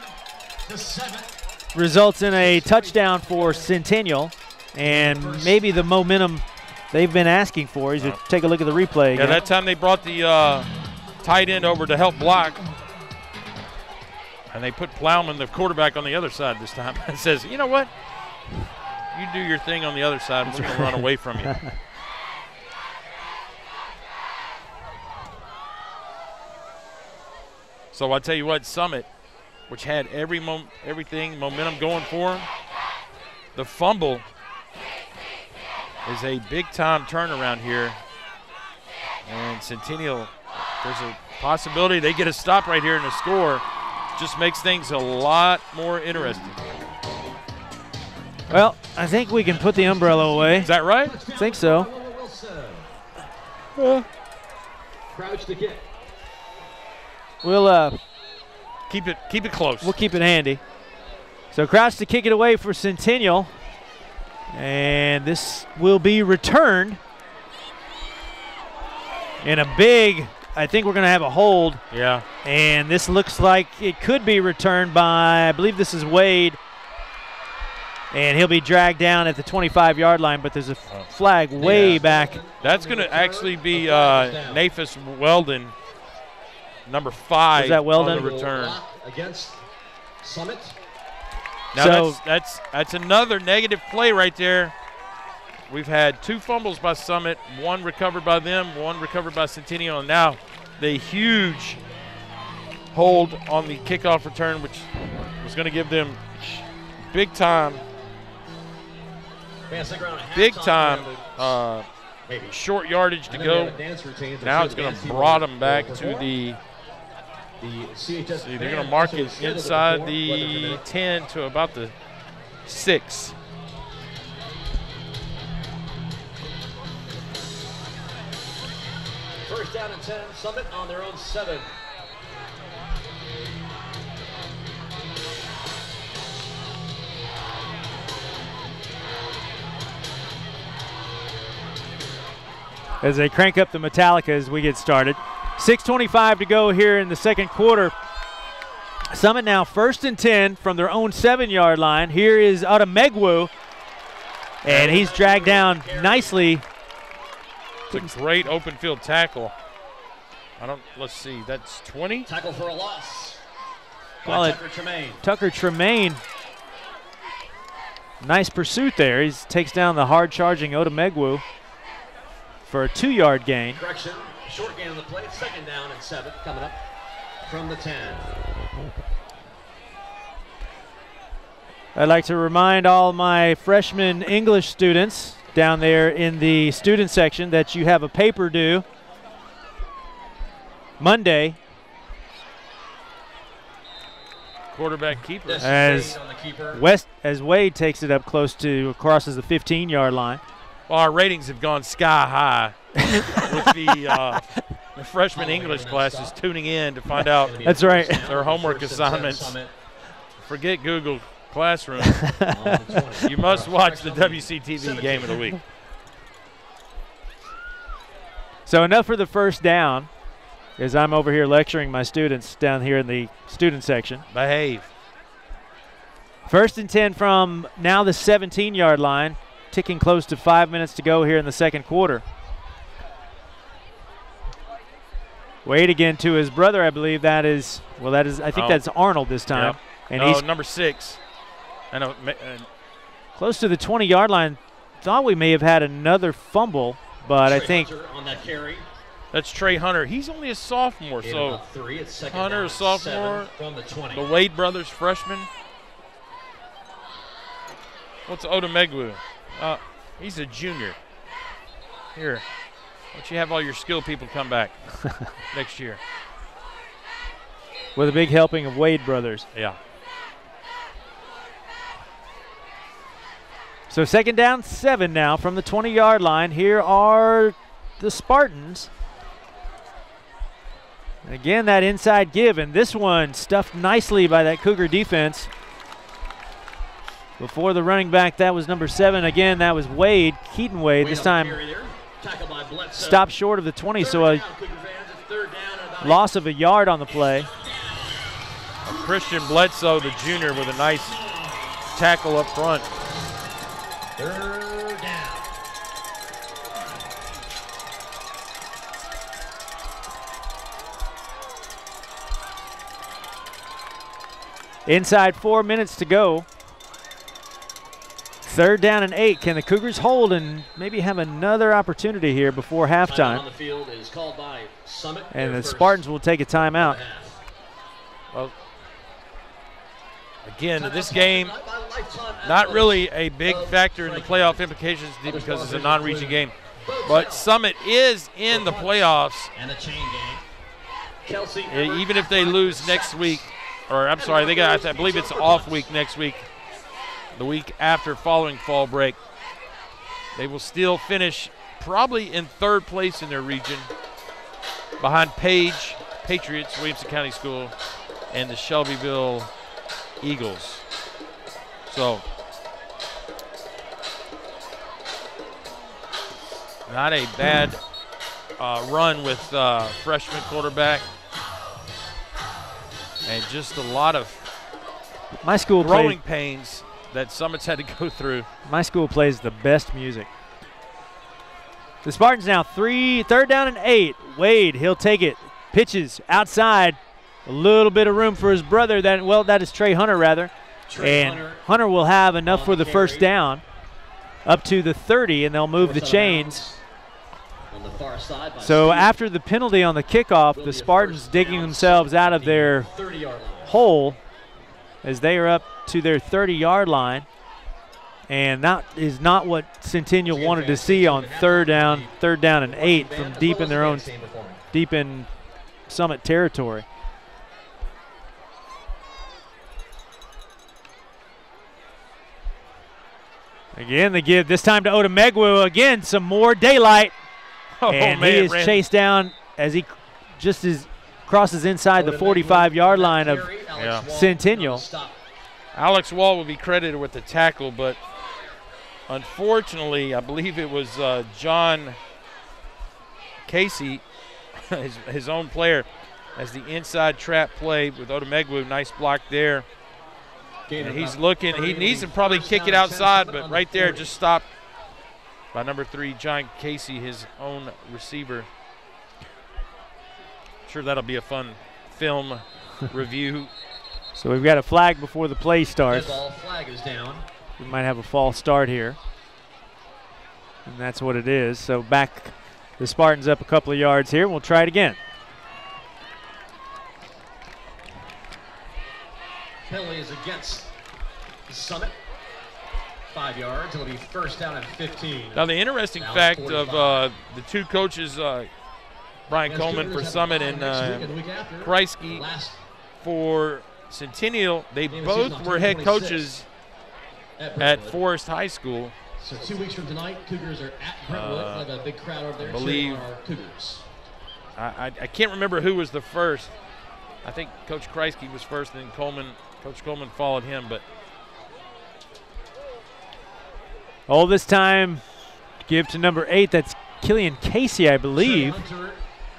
results in a touchdown for Centennial, and maybe the momentum they've been asking for. As you take a look at the replay again. Yeah, that time they brought the tight end over to help block, and they put Plowman, the quarterback, on the other side this time. It says, you know what? You do your thing on the other side, and we're going to run away from you. So I tell you what, Summit, which had everything, momentum going for them, the fumble is a big-time turnaround here. And Centennial, there's a possibility they get a stop right here and a score. Just makes things a lot more interesting. Well, I think we can put the umbrella away. Is that right? I think so. Crouch the kick. We'll keep it close. We'll keep it handy. So Crouch to kick it away for Centennial. And this will be returned in a big, I think we're going to have a hold. Yeah. And this looks like it could be returned by, I believe this is Wade. And he'll be dragged down at the 25-yard line, but there's a flag way back. That's going to actually be Nafis Weldon, number 5. Is that Weldon? On the return. Against Summit. Now so that's another negative play right there. We've had 2 fumbles by Summit, 1 recovered by them, 1 recovered by Centennial, and now the huge hold on the kickoff return, which was going to give them big time short yardage to go. Now it's going to brought them back to the see, they're going to mark it inside the 10 to about the 6. First down and 10, Summit on their own 7. As they crank up the Metallica as we get started. 6:25 to go here in the 2nd quarter. Summit now 1st and 10 from their own 7-yard line. Here is Odomegwu, and he's dragged down nicely. It's a great open field tackle. Let's see, that's 20? Tackle for a loss. Tucker Tremaine. Nice pursuit there. He takes down the hard-charging Odomegwu for a 2-yard gain. Correction, short gain on the play, 2nd down and 7 coming up from the 10. I'd like to remind all my freshman English students down there in the student section that you have a paper due Monday. Quarterback keeper. As Wade takes it up close to, crosses the 15-yard line. Well, our ratings have gone sky high with the freshman English classes tuning in to find out That's right. their homework assignments. Forget Google Classroom. You must watch the WCTV game of the week. So enough for the first down, as I'm over here lecturing my students down here in the student section. Behave. 1st and 10 from now the 17-yard line, ticking close to 5 minutes to go here in the second quarter. Wade again to his brother, I believe that is, I think that's Arnold this time. Yep. And no, he's number 6. I know. Close to the 20-yard line. Thought we may have had another fumble, but I think on that carry. That's Trey Hunter. He's only a sophomore, so Hunter a sophomore. From the 20. The Wade brothers freshman. What's Odemegwu? He's a junior. Here, why don't you have all your skill people come back next year? With a big helping of Wade brothers. Yeah. So 2nd down, 7 now from the 20-yard line. Here are the Spartans. And again, that inside give, and this one stuffed nicely by that Cougar defense. Before the running back, that was number 7. Again, that was Wade, Keaton Wade. This time stopped short of the 20, so a loss of a yard on the play. Christian Bledsoe, the junior, with a nice tackle up front. 3rd down. Inside 4 minutes to go. 3rd down and 8. Can the Cougars hold and maybe have another opportunity here before halftime? On the field is called by Summit. And the Spartans will take a timeout. Well, again, this game, not really a big factor in the playoff implications because it's a non-region game. But Summit is in the playoffs. And a chain game. Even if they lose next week, or I'm sorry, they got, I believe it's off week next week, the week after following fall break. They will still finish probably in 3rd place in their region behind Page, Patriots, Williamson County School, and the Shelbyville Eagles. So, not a bad run with freshman quarterback. And just a lot of growing pains that Summit's had to go through. My school plays the best music. The Spartans now 3rd down and 8. Wade, he'll take it. Pitches outside. A little bit of room for his brother. That is Trey Hunter, rather. Hunter will have enough for the first down up to the 30, and they'll move the chains. On the far side so after the penalty on the kickoff, the Spartans digging themselves out of their hole as they are up to their 30-yard line. And that is not what Centennial wanted to see on 3rd down and 8 from deep in Summit territory. Again, they give this time to Odemegwu. Again, some more daylight. And he is chased down as he crosses inside the 45-yard line of Centennial. Alex Wall will be credited with the tackle, but unfortunately, I believe it was John Casey, his own player, as the inside trap play with Odemegwu. Nice block there. And he's looking. He needs to probably kick it outside, but right there just stopped by number 3, John Casey, his own receiver. Sure, that'll be a fun film review. So we've got a flag before the play starts. Flag is down. We might have a false start here. And that's what it is. So back the Spartans up a couple of yards here. We'll try it again. Penalty is against Summit. 5 yards. It'll be first down and 15. Now the interesting fact of the two coaches, Brian Coleman for Summit and Kreisky for Centennial, they both were head coaches at Forest High School. So 2 weeks from tonight, Cougars are at Brentwood. We'll have a big crowd over there cheering on our Cougars. I can't remember who was the first. I think Coach Kreisky was first, and then Coach Coleman followed him. But all this time, give to number 8. That's Killian Casey, I believe.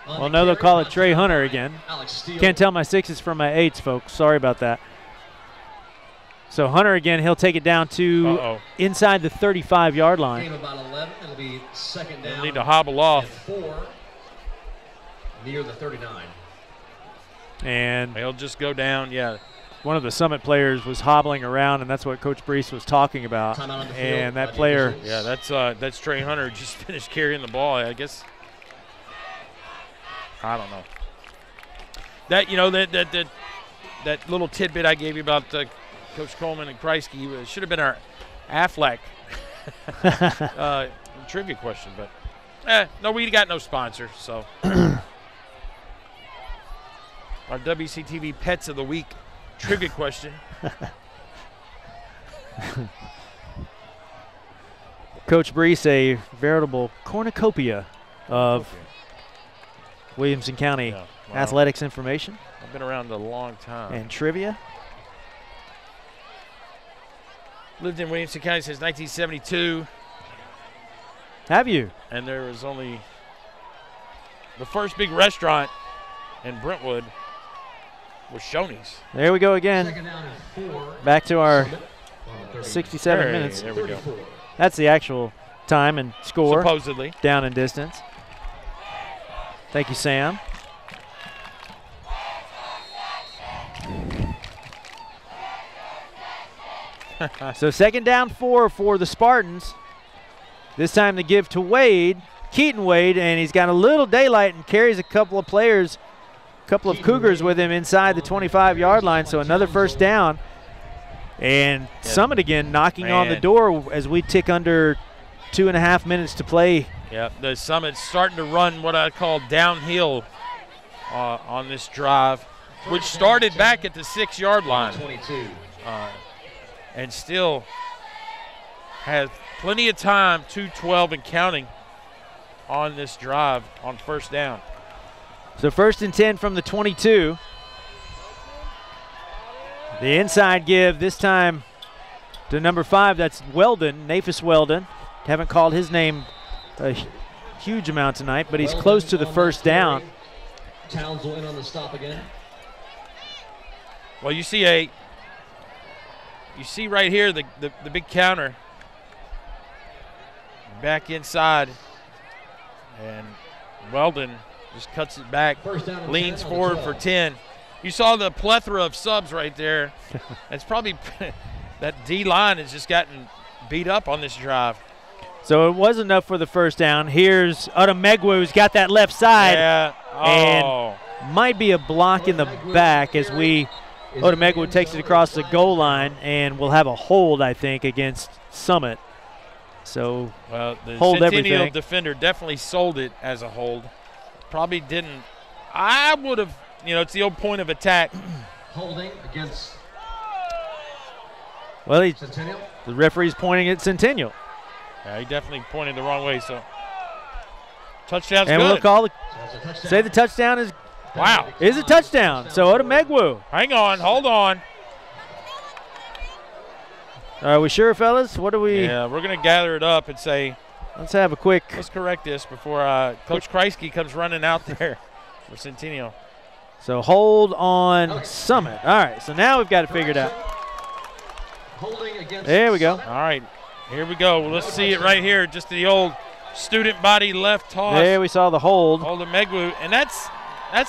Well, no, they'll call it Trey Hunter again. Can't tell my 6s from my 8s, folks. Sorry about that. So Hunter again, he'll take it down to inside the 35-yard line. Game about 11. It'll be second down. They'll need to hobble off. 4 near the 39. And they'll just go down, yeah. One of the Summit players was hobbling around, and that's what Coach Breece was talking about. And that player, yeah, that's Trey Hunter just finished carrying the ball. I guess I don't know. That little tidbit I gave you about Coach Coleman and Kreisky should have been our Aflac trivia question, but no, we got no sponsor, so. Our WCTV Pets of the Week trivia question. Coach Breece, a veritable cornucopia of Williamson County athletics information. I've been around a long time. And trivia. Lived in Williamson County since 1972. Have you? And there was only the first big restaurant in Brentwood was Shoney's. There we go again. Back to our 67 minutes. There we go. That's the actual time and score. Supposedly. Down and distance. Thank you, Sam. So second down 4 for the Spartans. This time the give to Wade, Keaton Wade, and he's got a little daylight and carries a couple of players, couple of Cougars with him inside the 25-yard line, so another first down. And Summit again knocking on the door as we tick under 2.5 minutes to play. Yeah, the Summit's starting to run what I call downhill on this drive, which started back at the 6-yard line. And still has plenty of time, 2:12 and counting on this drive on first down. So 1st and 10 from the 22. The inside give this time to number 5. That's Weldon, Nafis Weldon. Haven't called his name a huge amount tonight, but he's close to the first down. Townsville in on the stop again. Well, you see right here the big counter back inside, and Weldon just cuts it back, leans forward for 10. You saw the plethora of subs right there. It's probably that D-line has just gotten beat up on this drive. So it was enough for the first down. Here's Odomegwu, who's got that left side. Yeah. And might be a block in the back as Odomegwu takes it across the goal line, and we'll have a hold, I think, against Summit. So the hold Centennial everything. Defender definitely sold it as a hold. Probably didn't. I would have, it's the old point of attack. Holding against Centennial. The referee's pointing at Centennial. Yeah, he definitely pointed the wrong way, so touchdown's and good. we'll call say the touchdown is a touchdown. So Odomegwu. Hang on, hold on. Are we sure, fellas? What do we? Yeah, we're going to gather it up and say. Let's have a quick. Let's correct this before Coach Kreisky comes running out there for Centennial. So hold on Summit. All right, so now we've got it figured out. There we go. All right, here we go. Well, let's see it right here. Just the old student body left toss. There we saw the hold. Odomegwu, and that's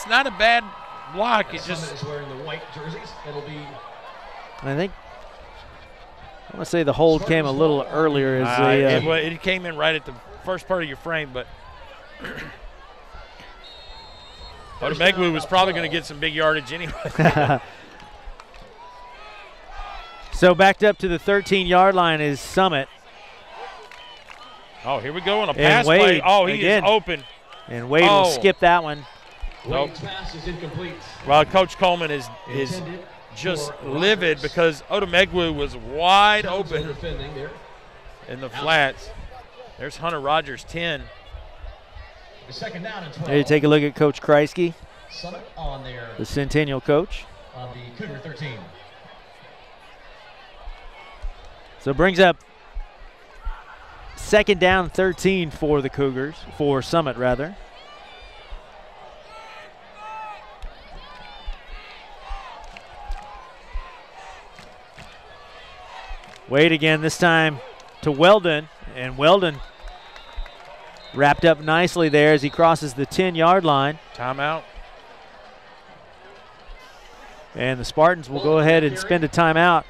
not a bad block. It just is wearing the white jerseys. It'll be. I think. I want to say the hold came a little earlier. It came in right at the first part of your frame, but Odomegwu was probably going to get some big yardage anyway. So backed up to the 13-yard line is Summit. Oh, here we go on a pass Wade, play. Oh, he again. is open. And Wade will skip that one. Nope. Pass is incomplete. Well, Coach Coleman is just livid because Odomegwu was wide open in the flats. There's Hunter Rogers, 10. Second down and 12. There you take a look at Coach Kreisky, Summit on there the Centennial coach. on the Cougar 13. So it brings up second down 13 for the Cougars, for Summit rather. Wade again, this time to Weldon, and Weldon wrapped up nicely there as he crosses the 10-yard line. Timeout. And the Spartans will go ahead and spend a timeout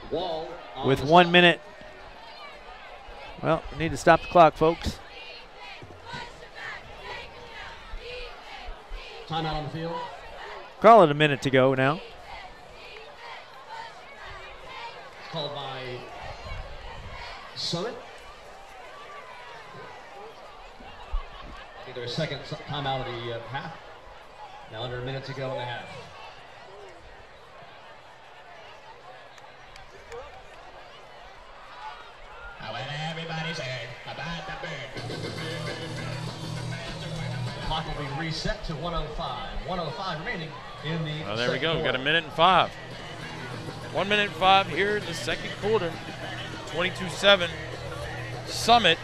with 1 minute. Well, we need to stop the clock, folks. Timeout on the field. Call it a minute to go now. Called by Summit. I think there's a second timeout of the half. Now under a minute to go in the half. Everybody's heard about the bird. The clock will be reset to 105. 105 remaining in the Oh, there we go. We've got a minute and 5. 1 minute and 5 here in the second quarter. 22-7 Summit,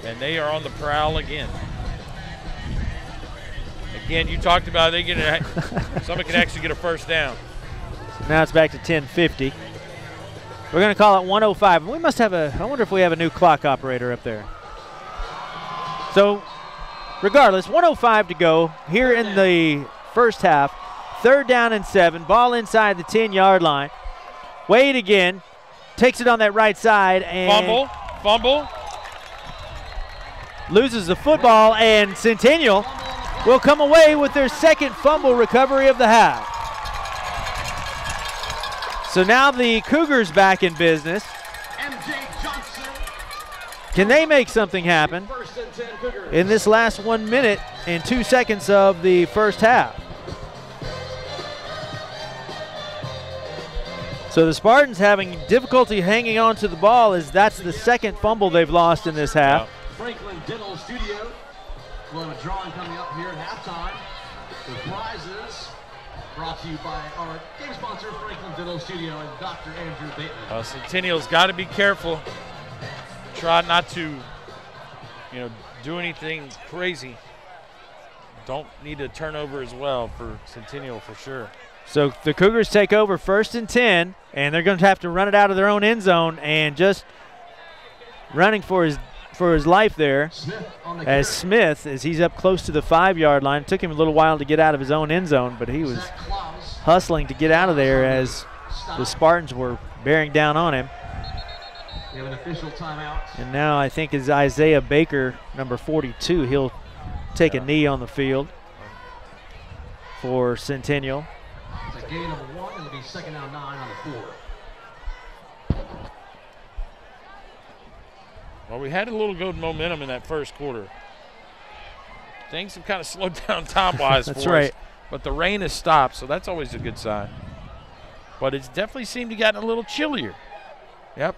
and they are on the prowl again. Again, you talked about Summit can actually get a first down. Now it's back to 10:50. We're going to call it 105. We must have I wonder if we have a new clock operator up there. So, regardless, 105 to go here in the first half. Third down and 7. Ball inside the 10-yard line. Wade again. Takes it on that right side and Fumble. loses the football, and Centennial will come away with their second fumble recovery of the half. So now the Cougars back in business. Can they make something happen in this last 1 minute and 2 seconds of the first half? So the Spartans having difficulty hanging on to the ball, as that's the second fumble they've lost in this half. Franklin Dental Studio. We'll have a drawing coming up here at halftime. The prizes brought to you by our game sponsor, Franklin Dental Studio, and Dr. Andrew Dayton. Centennial's got to be careful. Try not to, do anything crazy. Don't need a turnover as well for Centennial for sure. So the Cougars take over 1st and 10, and they're going to have to run it out of their own end zone, and just running for his life there Smith, as he's up close to the 5-yard line. It took him a little while to get out of his own end zone, but he was hustling to get out of there as the Spartans were bearing down on him. We have an official timeout. And now I think is Isaiah Baker, number 42. He'll take a knee on the field for Centennial. It's a gain of 1. It'll be second down 9 on the 4. Well, we had a little good momentum in that first quarter. Things have kind of slowed down time-wise That's for right. us. But the rain has stopped, so that's always a good sign. But it's definitely seemed to get a little chillier. Yep.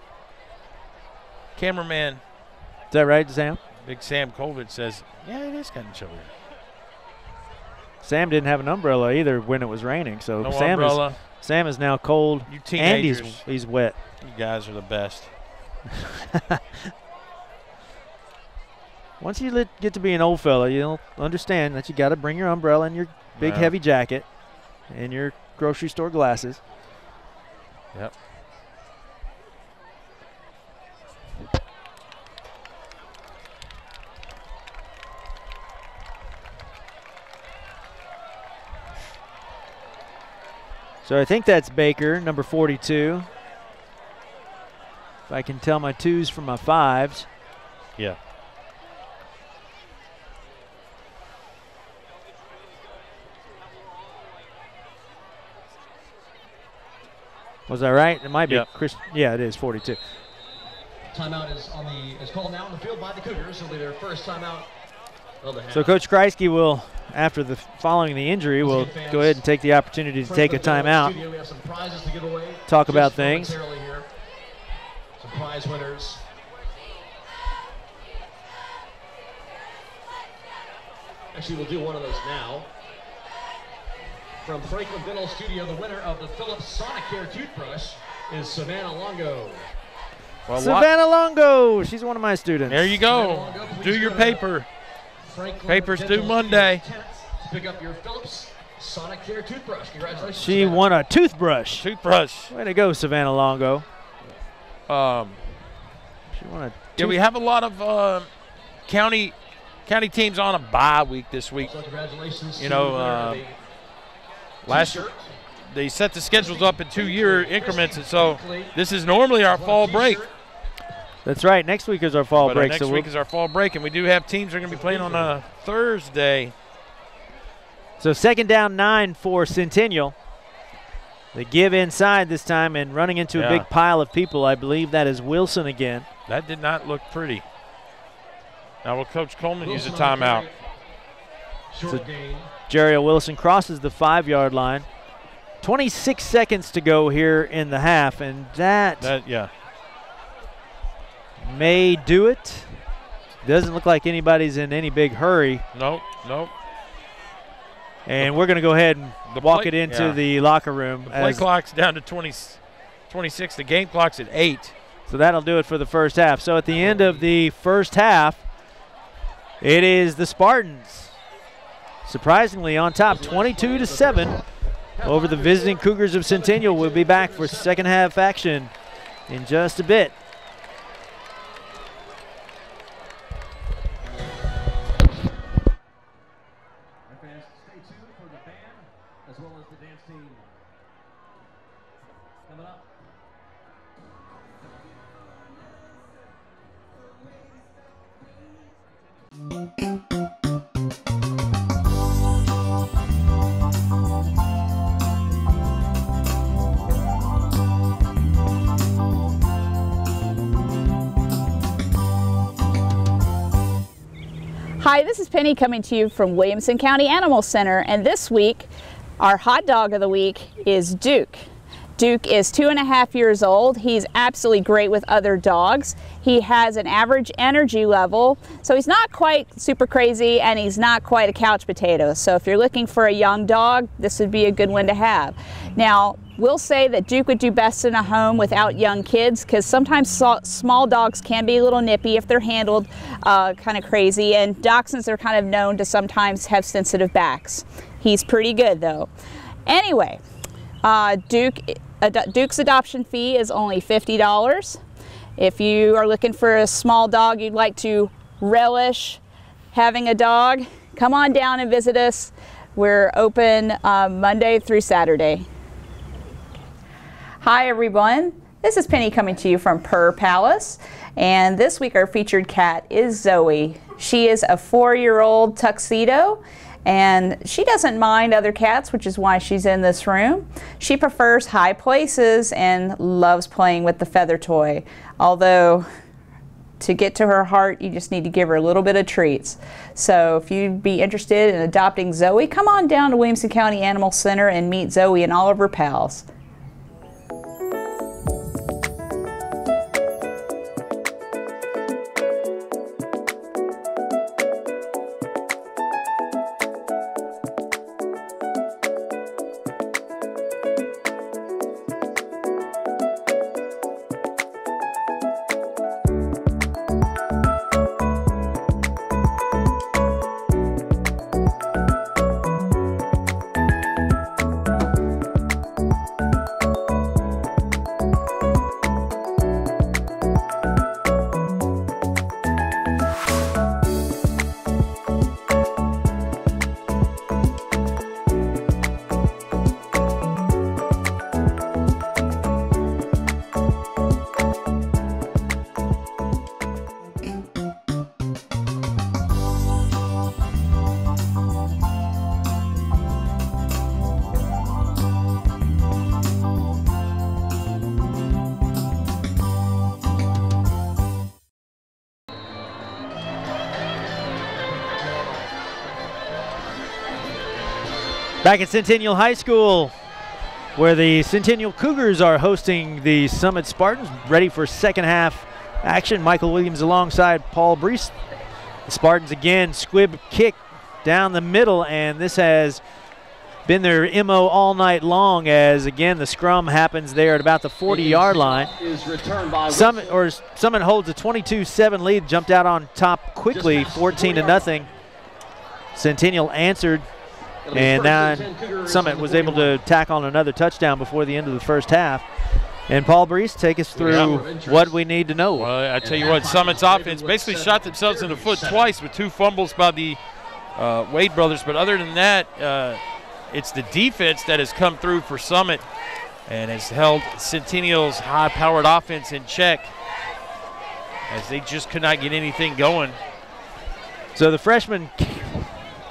Cameraman. Is that right, Sam? Big Sam Colvett says, yeah, it is kind of chillier. Sam didn't have an umbrella either when it was raining, so No Sam umbrella. is now cold, You and teenagers. he's wet. You guys are the best. Once you get to be an old fella, you'll understand that you got to bring your umbrella and your big Yeah. heavy jacket and your grocery store glasses. Yep. So I think that's Baker, number 42. If I can tell my 2s from my 5s. Yeah. Was that right? It might be. Yep. Chris. Yeah, it is 42. Timeout is called now on the field by the Cougars. It'll be their first timeout of the half. So Coach Kreisky will, after following the injury, will go ahead and take the opportunity to take a timeout. We have some prizes to give away. Talk about things. Here. Some prize winners. Actually, we'll do one of those now. From Franklin Dental Studio, the winner of the Philips Sonicare toothbrush is Savannah Longo. Well, Savannah Longo, she's one of my students. There you go. Do your paper. Papers due Monday. Pick up your Philips Sonicare toothbrush. Congratulations. She won a toothbrush. Way to go, Savannah Longo. She won yeah, we have a lot of county teams on a bye week this week. So congratulations. You know, last year they set the schedules up in 2-year increments, and so this is normally our fall break. That's right. Next week is our fall break. Next week is our fall break, and we do have teams that are going to be playing on a Thursday. So 2nd down 9 for Centennial. They give inside this time and running into a big pile of people. I believe that is Wilson again. That did not look pretty. Now will Coach Coleman use a timeout? So Jerry Wilson crosses the 5-yard line. 26 seconds to go here in the half, and that may do it. Doesn't look like anybody's in any big hurry. Nope. And we're going to go ahead and walk it into the locker room. The play clock's down to 26. The game clock's at 8. So that'll do it for the first half. So at the end of the first half, it is the Spartans surprisingly on top, 22-7 over the visiting Cougars of Centennial. We'll be back for second half action in just a bit. Stay tuned for the band as well as the dance team coming up. Hi, this is Penny coming to you from Williamson County Animal Center, and this week our hot dog of the week is Duke. Duke is 2.5 years old. He's absolutely great with other dogs. He has an average energy level, so he's not quite super crazy and he's not quite a couch potato. So if you're looking for a young dog, this would be a good one to have. Now, we'll say that Duke would do best in a home without young kids, because sometimes small dogs can be a little nippy if they're handled kind of crazy, and dachshunds are kind of known to sometimes have sensitive backs. He's pretty good though. Anyway, Duke's adoption fee is only $50. If you are looking for a small dog you'd like to relish having a dog, come on down and visit us. We're open Monday through Saturday. Hi everyone, this is Penny coming to you from Purr Palace, and this week our featured cat is Zoe. She is a 4-year-old tuxedo, and she doesn't mind other cats, which is why she's in this room. She prefers high places and loves playing with the feather toy, although to get to her heart you just need to give her a little bit of treats. So if you'd be interested in adopting Zoe, come on down to Williamson County Animal Center and meet Zoe and all of her pals. Back at Centennial High School, where the Centennial Cougars are hosting the Summit Spartans, ready for second half action. Michael Williams alongside Paul Breece. The Spartans again, squib kick down the middle, and this has been their MO all night long, as again the scrum happens there at about the 40-yard line. Summit holds a 22-7 lead, jumped out on top quickly, 14-0. Centennial answered, and then Summit was able to tack on another touchdown before the end of the first half. And Paul Breece, take us through what we need to know. Well, I tell you what, Summit's offense basically shot themselves in the foot twice with 2 fumbles by the Wade brothers. But other than that, it's the defense that has come through for Summit and has held Centennial's high-powered offense in check, as they just could not get anything going. So the freshman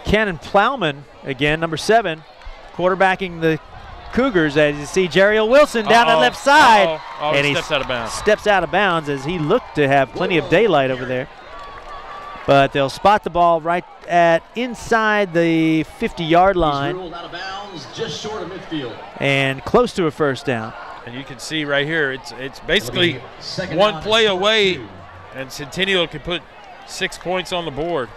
Cannon Plowman, again, number 7, quarterbacking the Cougars, as you see Jeriel Wilson down the left side. And he steps out of bounds. Steps out of bounds as he looked to have plenty of daylight over there. But they'll spot the ball right at inside the 50-yard line. Ruled out of bounds, just short of midfield. And close to a first down. And you can see right here, it's basically one play away, and Centennial can put 6 points on the board.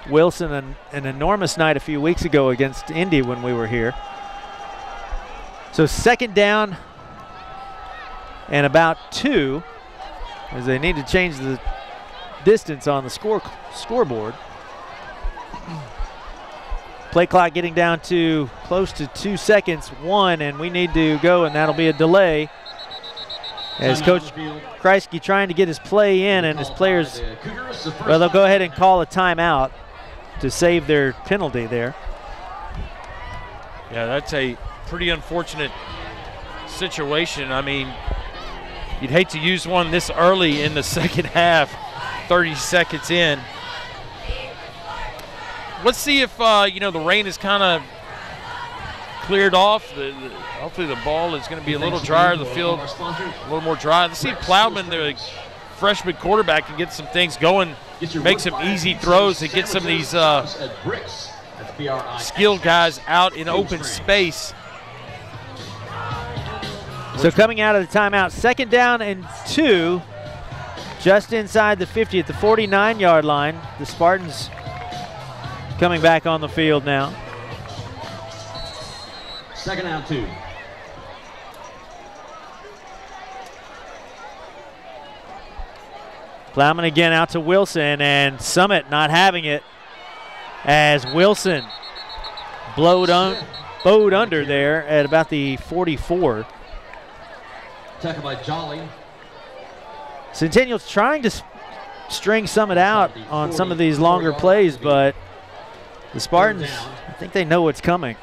Wilson, an enormous night a few weeks ago against Indy when we were here. So second down and about 2, as they need to change the distance on the scoreboard. Play clock getting down to close to 2 seconds, 1, and we need to go, and that'll be a delay. As Coach Kreisky trying to get his play in, and his players, well, they'll go ahead and call a timeout to save their penalty there. Yeah, that's a pretty unfortunate situation. I mean, you'd hate to use one this early in the second half, 30 seconds in. Let's see if, the rain is kind of cleared off. Hopefully the ball is going to be a little drier, the field a little more dry. Let's see if Plowman, the freshman quarterback, can get some things going, make some easy throws, and get some of these skilled guys out in open space. So coming out of the timeout, second down and 2, just inside the 50 at the 49-yard line. The Spartans coming back on the field now. Second down 2. Plowman again out to Wilson, and Summit not having it, as Wilson bowed under there at about the 44. Tackled by Jolly. Centennial's trying to string Summit out on some of these longer plays, but the Spartans, I think they know what's coming.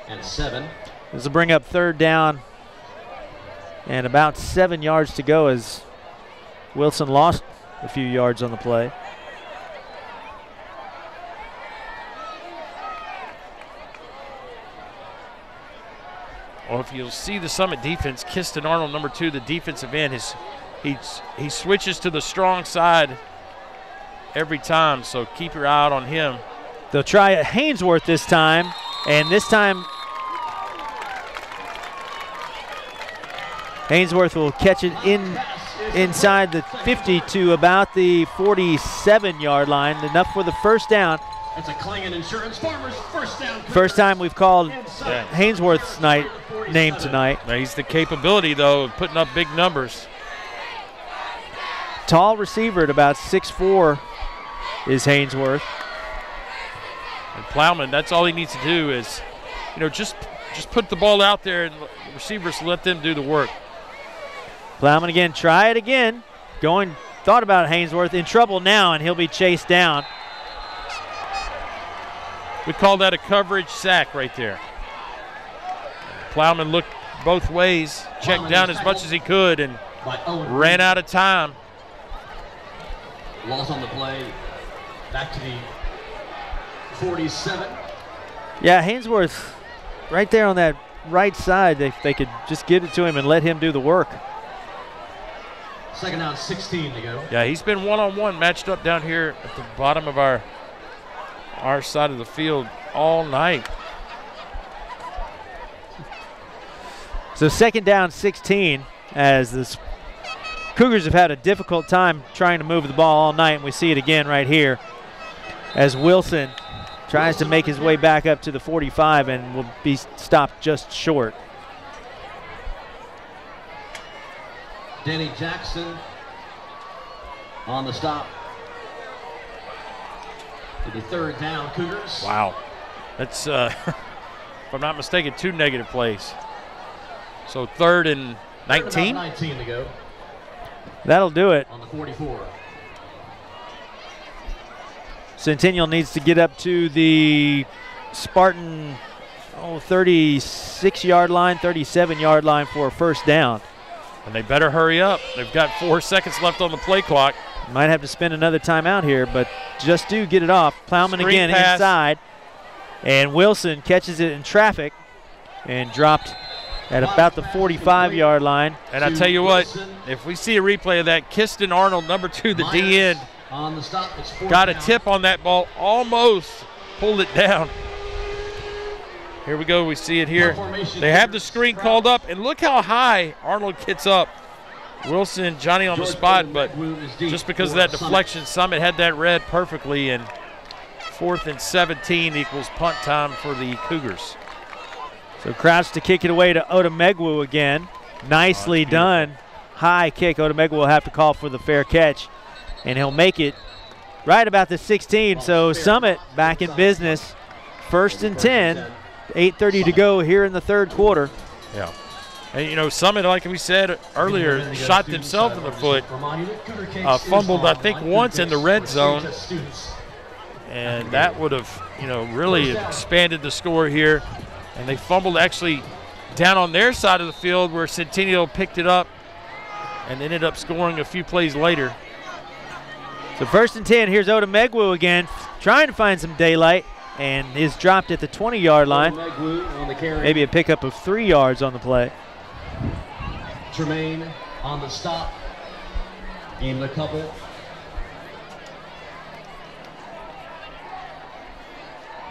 And 7. This will bring up third down and about 7 yards to go, as Wilson lost a few yards on the play. Well, if you'll see the Summit defense, Kiston Arnold, number 2, the defensive end, he switches to the strong side every time, so keep your eye out on him. They'll try Hainsworth this time, and this time Hainsworth will catch it inside the 50 to about the 47-yard line, enough for the first down. That's a Klingon Insurance Farmers first down. First time we've called Hainsworth's name tonight. Now he's the capability, though, of putting up big numbers. Tall receiver at about 6'4" is Hainsworth. And Plowman, that's all he needs to do is, just put the ball out there and the receivers let them do the work. Plowman again, try it again. Thought about Hainsworth, in trouble now, and he'll be chased down. We call that a coverage sack right there. Plowman looked both ways, checked down as much as he could, and ran out of time. Loss on the play, back to the 47. Yeah, Hainsworth right there on that right side, if they could just give it to him and let him do the work. Second down, 16 to go. Yeah, he's been one-on-one matched up down here at the bottom of our our side of the field all night. So 2nd down, 16, as the Cougars have had a difficult time trying to move the ball all night, and we see it again right here as Wilson tries to make his way back up to the 45 and will be stopped just short. Danny Jackson on the stop. To the 3rd down, Cougars. Wow. That's, if I'm not mistaken, 2 negative plays. So 3rd and 19? 19 to go. That'll do it. On the 44. Centennial needs to get up to the Spartan 36-yard line, 37-yard line for a 1st down. And they better hurry up. They've got 4 seconds left on the play clock. Might have to spend another timeout here, but just do get it off. Plowman Screen again pass. Inside. And Wilson catches it in traffic and dropped at about the 45-yard line. And I tell you what, if we see a replay of that, Kiston Arnold, number 2, the D end, on the stop, got a tip on that ball, almost pulled it down. Here we go, we see it here. They have the screen called up, and look how high Arnold gets up. Wilson, Johnny on the spot, but just because of that deflection, Summit had that read perfectly, and 4th and 17 equals punt time for the Cougars. So Crouch to kick it away to Odomegwu again. Nicely done. High kick. Odomegwu will have to call for the fair catch, and he'll make it right about the 16. So Summit back in business. 1st and 10. 8:30 to go here in the 3rd quarter. Yeah. And, you know, Summit, like we said earlier, shot themselves in the foot. Fumbled, I think, once in the red zone. And that would have, you know, really expanded the score here. And they fumbled actually down on their side of the field where Centennial picked it up and ended up scoring a few plays later. So 1st and 10, here's Odomegwu again, trying to find some daylight, and is dropped at the 20-yard line. Maybe a pickup of 3 yards on the play. Tremaine on the stop. Gained a couple.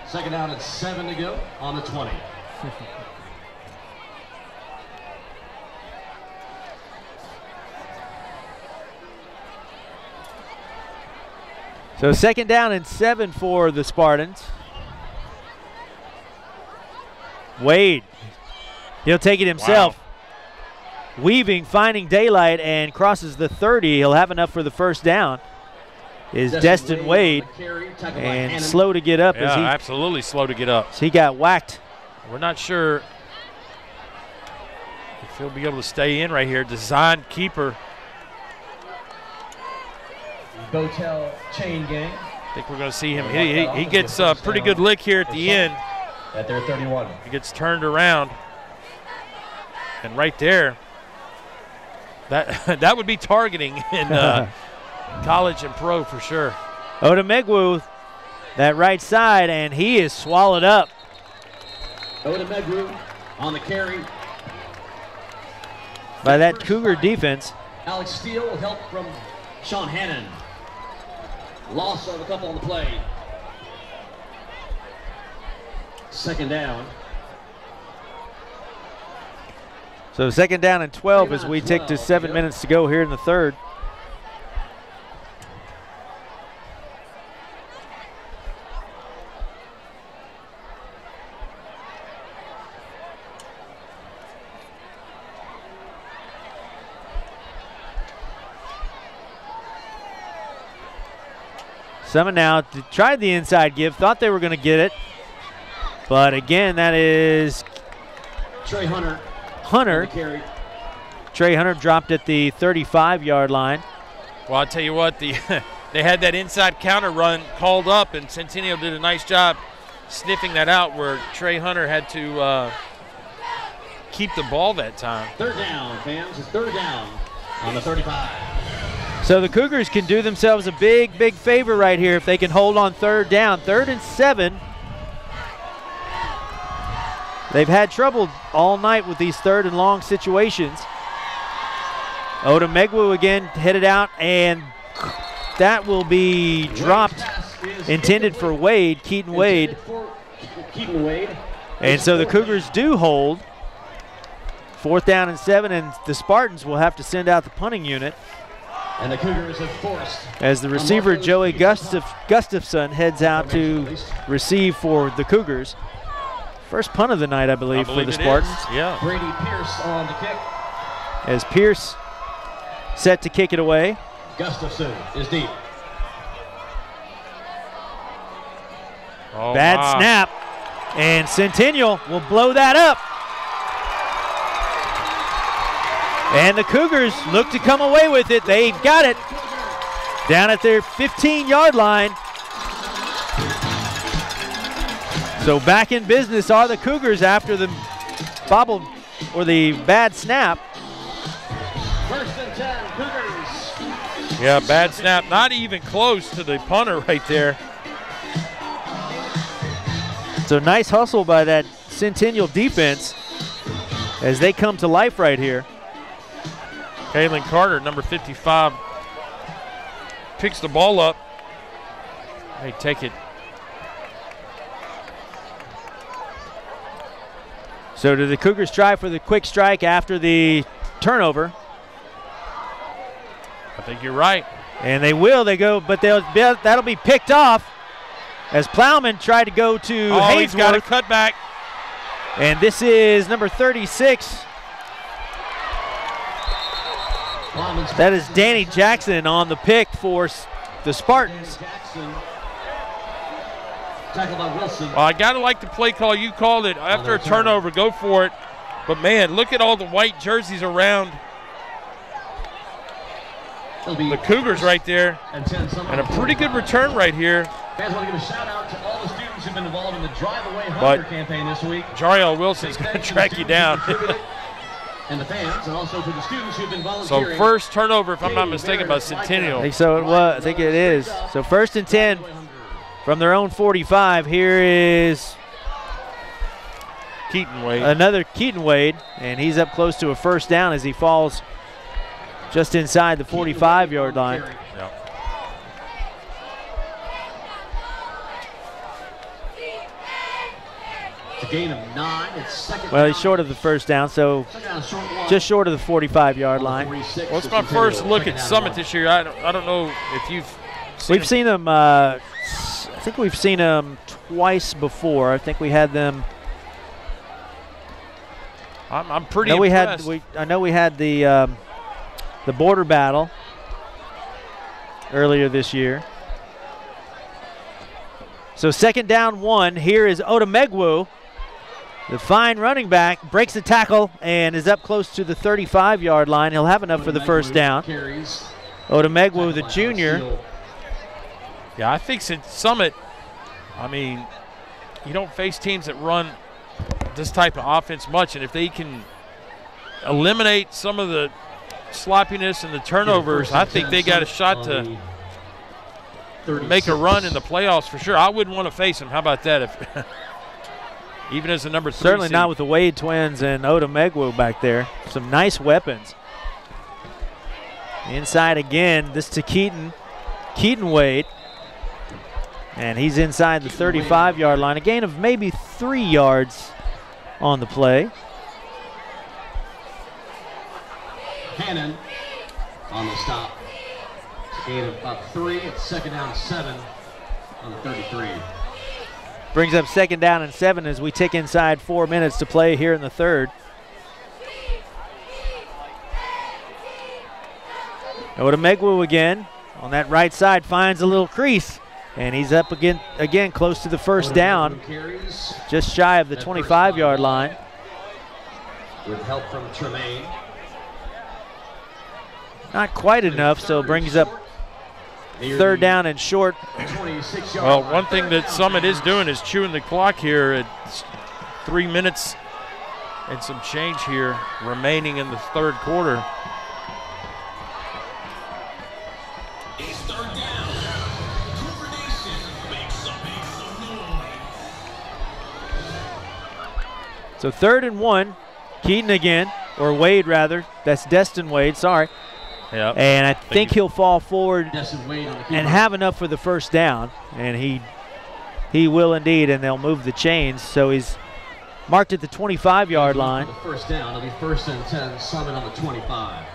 Second down and 7 to go on the 20. So 2nd down and 7 for the Spartans. Wade, he'll take it himself. Wow. Weaving, finding daylight, and crosses the 30. He'll have enough for the 1st down. Is Destin Wade, and slow to get up. Yeah, absolutely slow to get up. He got whacked. We're not sure if he'll be able to stay in right here. Design keeper. Botel chain gang. I think we're going to see him. He gets a pretty good lick here at the end. At their 31. He gets turned around. And right there, that would be targeting in college and pro for sure. Odomegwu, that right side, and he is swallowed up. Odomegwu on the carry. By that Cougar defense. Alex Steele with help from Sean Hannon. Loss of a couple on the play. 2nd down. So 2nd down and 12 as we take to 7 minutes to go here in the 3rd. Summit now tried the inside give, thought they were going to get it. But again, that is Trey Hunter. Trey Hunter dropped at the 35-yard line. Well, I'll tell you what, they had that inside counter run called up, and Centennial did a nice job sniffing that out where Trey Hunter had to keep the ball that time. 3rd down, fans. It's 3rd down on the 35. So the Cougars can do themselves a big, big favor right here if they can hold on 3rd down. 3rd and 7. They've had trouble all night with these 3rd and long situations. Odomegwu again headed out, and that will be dropped intended for Wade, Keaton Wade. And so the Cougars do hold. 4th down and 7, and the Spartans will have to send out the punting unit. And the Cougars have forced. As the receiver, Joey Gustafson, heads out to receive for the Cougars. First punt of the night, I believe for the Spartans. Yeah. Brady Pierce on the kick. As Pierce set to kick it away. Gustafson is deep. Oh, Bad snap, and Centennial will blow that up. And the Cougars look to come away with it. They've got it down at their 15-yard line. So back in business are the Cougars after the bobble or the bad snap. 1st and 10, Cougars. Yeah, bad snap. Not even close to the punter right there. So nice hustle by that Centennial defense as they come to life right here. Kaylin Carter, number 55, picks the ball up. They take it. So do the Cougars try for the quick strike after the turnover? I think you're right. And they will. They go, but that'll be picked off as Plowman tried to go to Haynesworth. He's got a cutback. And this is number 36. That is Danny Jackson on the pick for the Spartans. Tackled by Wilson. Well, I got to like the play call. You called it. After a turnover, go for it. But, man, look at all the white jerseys around the Cougars right there. And a pretty good return right here. Fans want to give a shout out to all the students who've been involved in the Drive Away Hunger campaign this week. Jariel Wilson's going to track you down. And the fans, and also to the students who've been volunteering. So first turnover, if I'm not mistaken, by Centennial. I think so. I think it is. So 1st and 10 from their own 45. Here is Keaton Wade. Another Keaton Wade, and he's up close to a 1st down as he falls just inside the 45-yard line. Yep. It's a gain of 9. It's 2nd. Well, he's short of the 1st down, so just short of the 45-yard line. Well, it's my first look at Summit this year. I don't know if you've seen We've seen them, I think we've seen them twice before. I think we had them. I'm pretty impressed. I know we had the border battle earlier this year. So 2nd down 1. Here is Odomegwu. The fine running back breaks the tackle and is up close to the 35-yard line. He'll have enough for the 1st down. Odomegwu, the junior. Yeah, I think since Summit, I mean, you don't face teams that run this type of offense much, and if they can eliminate some of the sloppiness and the turnovers, I think they got a shot to make a run in the playoffs for sure. I wouldn't want to face them. How about that? If even as a number 3 Certainly seed. not with the Wade twins and Odomegwu back there. Some nice weapons. Inside again, this to Keaton Wade. And he's inside the 35-yard line. A gain of maybe 3 yards on the play. Hannon on the stop. It's a gain of about 3. It's 2nd down 7 on the 33. Brings up 2nd down and 7 as we tick inside 4 minutes to play here in the 3rd. Odomegwu again on that right side finds a little crease, and he's up again close to the 1st down, just shy of the 25-yard line. With help from Tremaine. Not quite enough, so brings up 3rd down and short. Well, one thing that Summit is doing is chewing the clock here at 3 minutes and some change here remaining in the 3rd quarter. So 3rd and 1, Keaton again, or Wade rather. That's Destin Wade, sorry. Yep. And I think he'll fall forward and have enough for the first down. And he will indeed, and they'll move the chains. So he's marked at the 25-yard line. The first down, it'll be 1st and 10, Summit on the 25.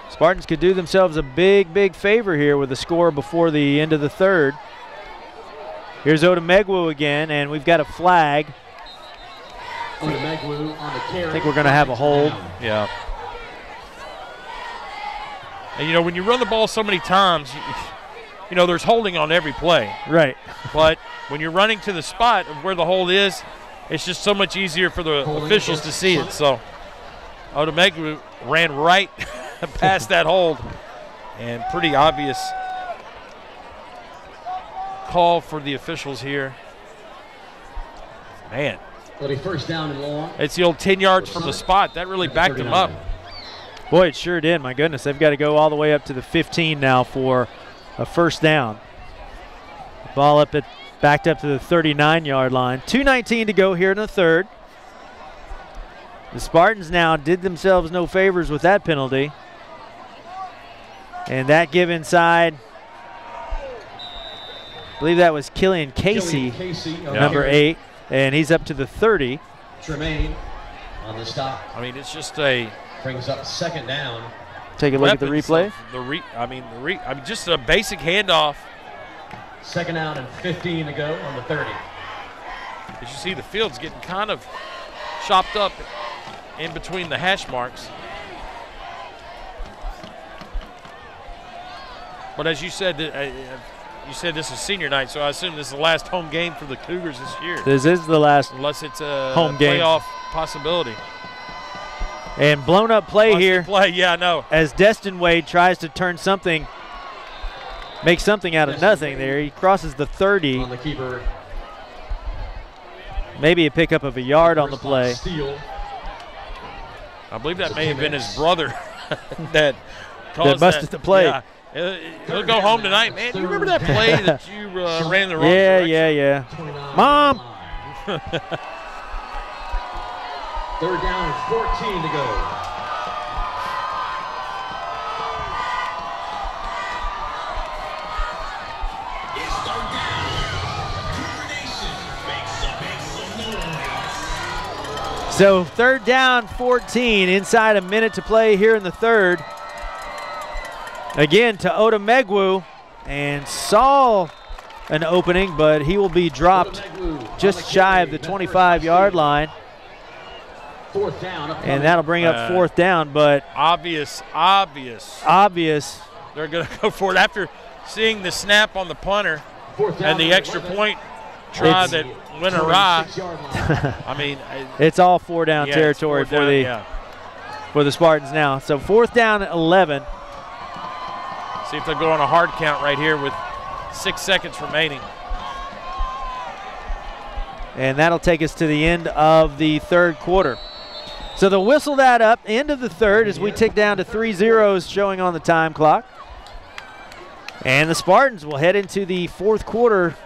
Spartans could do themselves a big favor here with a score before the end of the third. Here's Odemegwu again, and we've got a flag. Odemegwu on the carry. I think we're going to have a hold. Yeah. And, you know, when you run the ball so many times, you know, there's holding on every play. Right. But when you're running to the spot of where the hold is, it's just so much easier for the officials to see it. So Odemegwu ran right past that hold, and pretty obvious call for the officials here. Man. It'll be 1st down and long. It's the old 10 yards from the spot. That really backed them up. Boy, it sure did. My goodness, they've got to go all the way up to the 15 now for a first down. Ball backed up to the 39-yard line. 2:19 to go here in the third. The Spartans now did themselves no favors with that penalty. And that give inside, I believe that was Killian Casey, number 8, and he's up to the 30. Tremaine on the stop. I mean, it's just brings up 2nd down. Take a look at the replay. Just a basic handoff. 2nd down and 15 to go on the 30. As you see, the field's getting kind of chopped up in between the hash marks. But as you said, this is senior night, so I assume this is the last home game for the Cougars this year. This is the last, unless it's a home game playoff possibility. And blown up play here. Yeah, I know. As Destin Wade tries to make something out of nothing there. He crosses the 30. On the keeper. Maybe a pickup of a yard on the play. I believe that may have been his brother that busted the play. Yeah. He'll go home tonight, man. Do you remember that play that you ran the wrong direction? Yeah. Mom! 3rd down and 14 to go. So 3rd down, 14, inside a minute to play here in the third. Again to Odemegwu, and saw an opening, but he will be dropped just shy of the 25-yard line. 4th down. And that'll bring up 4th down, but obvious. They're going to go for it after seeing the snap on the punter and the extra point try that went awry. I mean, it's all 4-down territory for the Spartans now. So 4th down, 11. See if they'll go on a hard count right here with 6 seconds remaining. And that'll take us to the end of the third quarter. So they'll whistle that up, end of the third, as we tick down to 3 zeros showing on the time clock. And the Spartans will head into the fourth quarter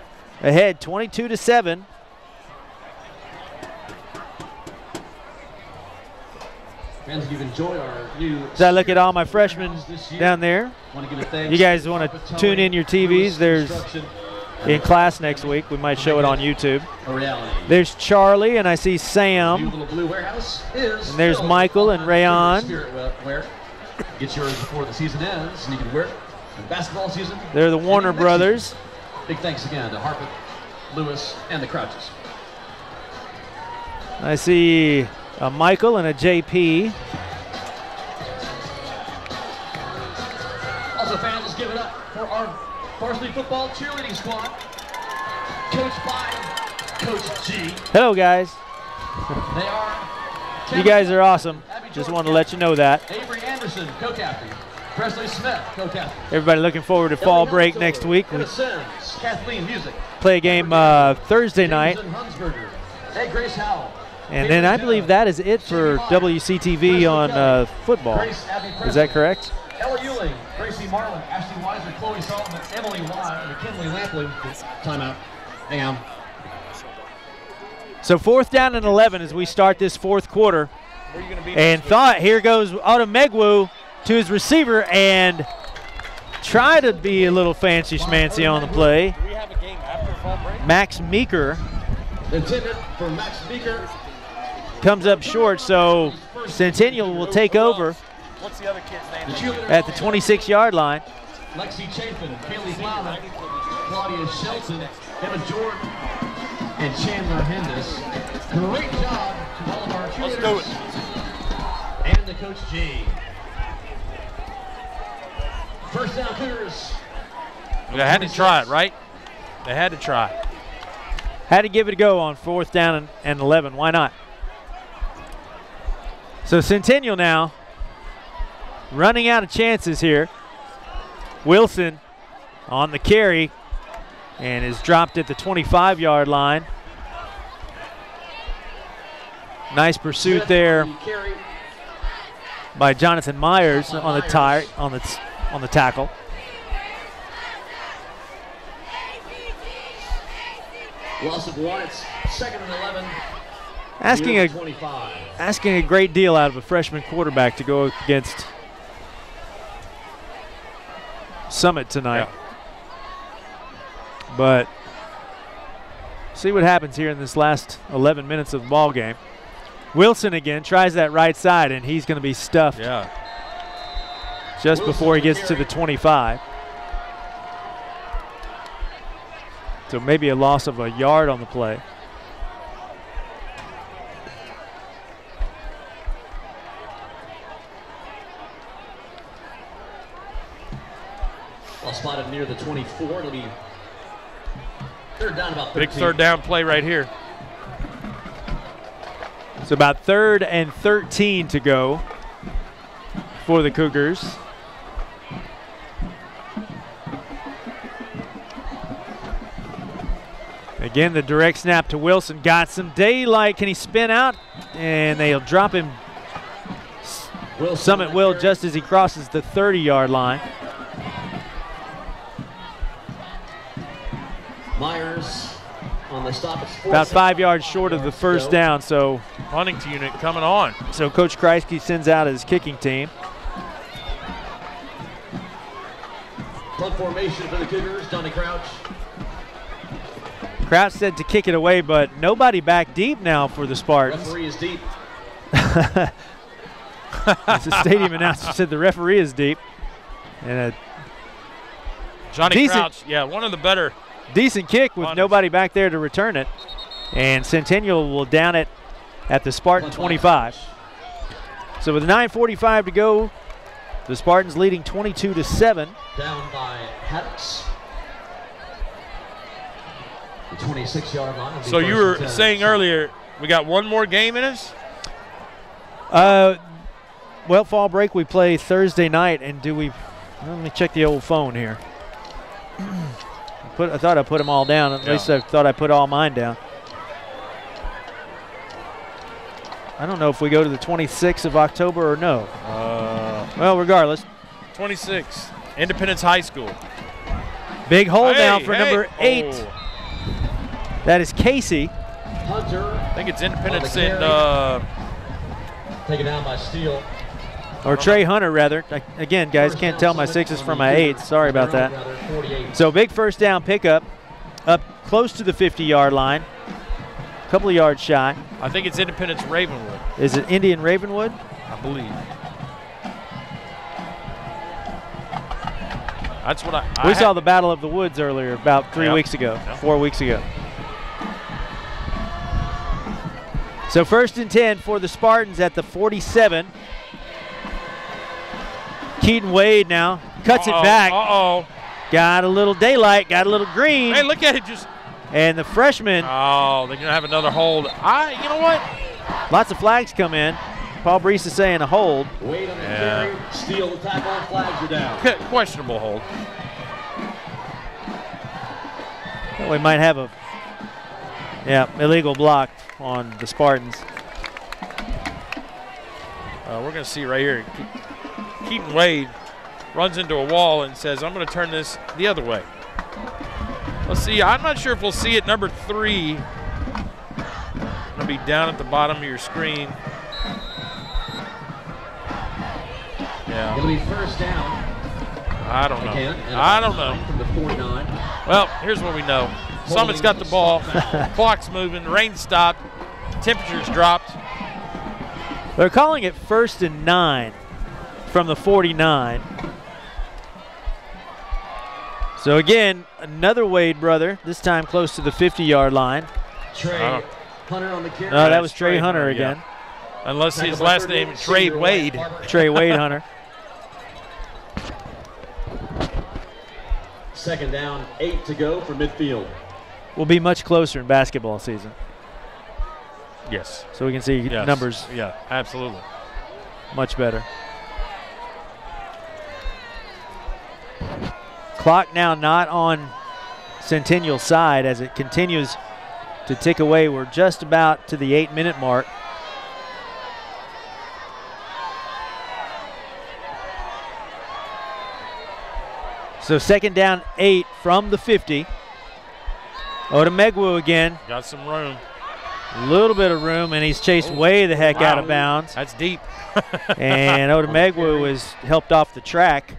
ahead, 22-7. Fans, you've enjoyed our new. As I look at all my freshmen down there, you guys want to tune in your TVs. There's in class next week. We might show it on YouTube. There's Charlie, and I see Sam. And there's Michael and Rayon. Get yours before the season ends, and you can wear it in basketball season. They're the Warner brothers. Big thanks again to Harpeth, Lewis, and the Crouches. I see a Michael and a JP. Also, fans, let's give it up for our varsity football cheerleading squad, coached by Coach G. Hello, guys. They are. You guys are awesome. Just wanted to let you know that. Avery Henderson, co-captain. Presley Smith, co-captain. Everybody looking forward to fall break next week. We Kathleen Music. play a game Thursday night. Hey, Grace Howell. And then I believe that is it for WCTV on football. Is that correct? Ella Euling, Gracie Marlin, Ashley Weiser, Chloe Solomon, Emily Watt, and McKinley Lampley. Timeout. Hang on. So 4th down and 11 as we start this 4th quarter. Where are you gonna be And thought, here goes Autumegwu to his receiver and try to be a little fancy schmancy on the play. Do we have a game after fall break? Max Meeker Intended for Max Meeker. comes up short, so Centennial will take over What's the other kid's name? at the 26-yard line. Lexi Chapin, Kaylee Plowman, Claudia Shelton, Emma Jordan, and Chandler Henderson. Great job to all of our cheerleaders. Let's do it. And the Coach G. First down, Cougars. They had to try it, right? They had to try. Had to give it a go on 4th down and 11. Why not? So Centennial now running out of chances here. Wilson on the carry and is dropped at the 25-yard line. Nice pursuit there by Jonathan Myers on the tackle. Loss of one. It's 2nd and 11. Asking a great deal out of a freshman quarterback to go against Summit tonight. Yeah. But see what happens here in this last 11 minutes of the ball game. Wilson again tries that right side, and he's going to be stuffed just before he gets to the 25. So maybe a loss of a yard on the play. Well spotted near the 24. It'll be 3rd down, about 13. Big 3rd down play right here. It's about 3rd and 13 to go for the Cougars. Again, the direct snap to Wilson. Got some daylight. Can he spin out? And they'll drop him. Summit will just as he crosses the 30-yard line. Myers on the stop. It's about 5 yards short of the first down. So punting unit coming on. So Coach Kreisky sends out his kicking team. Punt formation for the Cougars. Donnie Crouch. Crouch said to kick it away, but nobody back deep now for the Spartans. Referee is deep. The stadium announcer said the referee is deep. And Johnny Crouch, one of the better. Decent kick with nobody back there to return it. And Centennial will down it at the Spartan 25. So with 9:45 to go, the Spartans leading 22-7. Down by Haddix. The 26-yard line. So you were saying earlier, we got one more game in us? Well, fall break we play Thursday night, and let me check the old phone here. I thought I put them all down. At least I thought I put all mine down. I don't know if we go to the 26th of October or no. Well, regardless. 26, Independence High School. Big hole now for number 8. Oh. That is Casey. Hunter. I think it's Independence in. Taken down by Steele. Or Trey Hunter, rather. Again, guys, can't tell my 6s from my 8s. Sorry about that. So big first down pickup up close to the 50-yard line. A couple of yards shy. I think it's Independence Ravenwood. Is it Indian Ravenwood? I believe. That's what we saw the Battle of the Woods earlier about 3 weeks ago, 4 weeks ago. So 1st and 10 for the Spartans at the 47. Keaton Wade now cuts it back. Got a little daylight, got a little green. Hey, look at it just. And the freshman. Oh, they're going to have another hold. You know what? Lots of flags come in. Paul Breece is saying a hold. Wade on the carry, steal the tackle, and flags are down. Questionable hold. Well, we might have a illegal block on the Spartans. We're going to see right here. Keaton Wade runs into a wall and says, I'm going to turn this the other way. Let's see. I'm not sure if we'll see it. Number 3. Going to be down at the bottom of your screen. Yeah. It'll be first down. I don't know. Again, I don't know. From the 49. Well, here's what we know. Summit's got the ball. Clock's moving. Rain stopped. Temperature's dropped. They're calling it 1st and 9 from the 49. So again, another Wade brother, this time close to the 50-yard line. Trey Hunter on the carry. No, that was Trey Hunter again. Yeah. Unless his last name is Trey Wade. Trey Wade Hunter. 2nd down, 8 to go for midfield. Will be much closer in basketball season. Yes. So we can see numbers. Yeah, absolutely. Much better. Clock now not on Centennial's side as it continues to tick away. We're just about to the 8-minute mark. So 2nd down, 8 from the 50. Odemegwu again. Got some room. A little bit of room, and he's chased way the heck out of bounds. That's deep. And Odemegwu was helped off the track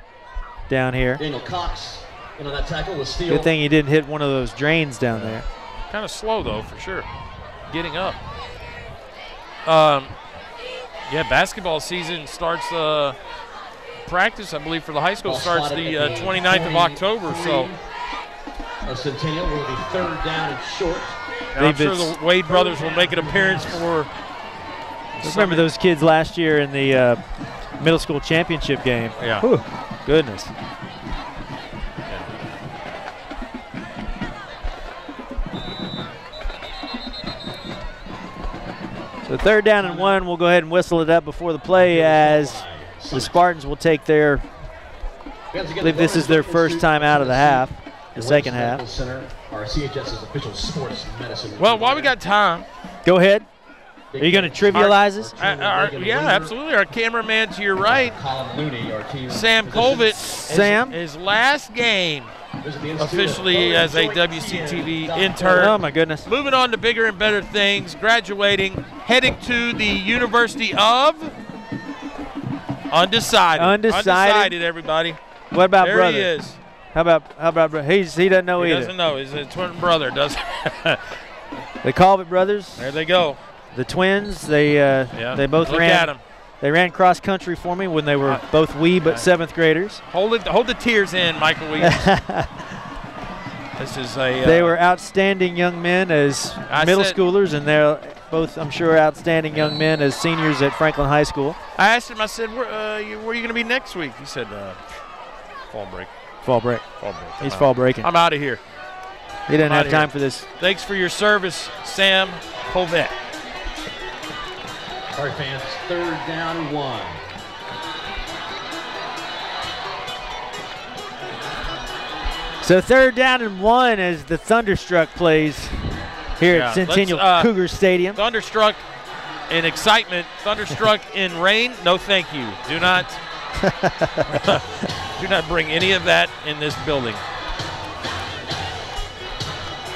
down here. Daniel Cox in on that tackle with steal. Good thing he didn't hit one of those drains down there. Kind of slow, though, for sure. Getting up. Yeah, basketball season starts, practice, I believe, for the high school starts the 29th of October. So Centennial will be 3rd down and short. I'm sure the Wade brothers will make an appearance for. Remember those kids last year in the middle school championship game? Yeah. Whew, goodness. So 3rd down and 1. We'll go ahead and whistle it up before the play as the Spartans will take their. I believe this is their first time out of the half, the second half. Well, while we got time, go ahead. Are you going to trivialize this? Yeah, absolutely. Our cameraman to your right, Sam Colvett, Sam, his last game officially as a WCTV intern. Oh my goodness. Moving on to bigger and better things, graduating, heading to the University of Undecided. Undecided, everybody. What about there brother? There he is. How about brother? He doesn't know either. He doesn't know. He's a twin brother. Doesn't. The Colvett brothers. There they go. The twins. They both Look ran. At them. They ran cross country for me when they were both wee but 7th graders. Hold the tears in, Michael Williams. This is a. They were outstanding young men as middle schoolers, and they're both, I'm sure, outstanding young men as seniors at Franklin High School. I asked him. I said, "Where are you going to be next week?" He said, "Fall break." Fall break. Fall break. He's fall breaking. I'm out of here. He didn't have time for this. Thanks for your service, Sam Colvett. All right, fans, 3rd down and 1. So 3rd down and 1 as the Thunderstruck plays here at Centennial Cougar Stadium. Thunderstruck in excitement. Thunderstruck in rain. No, thank you. Do not bring any of that in this building.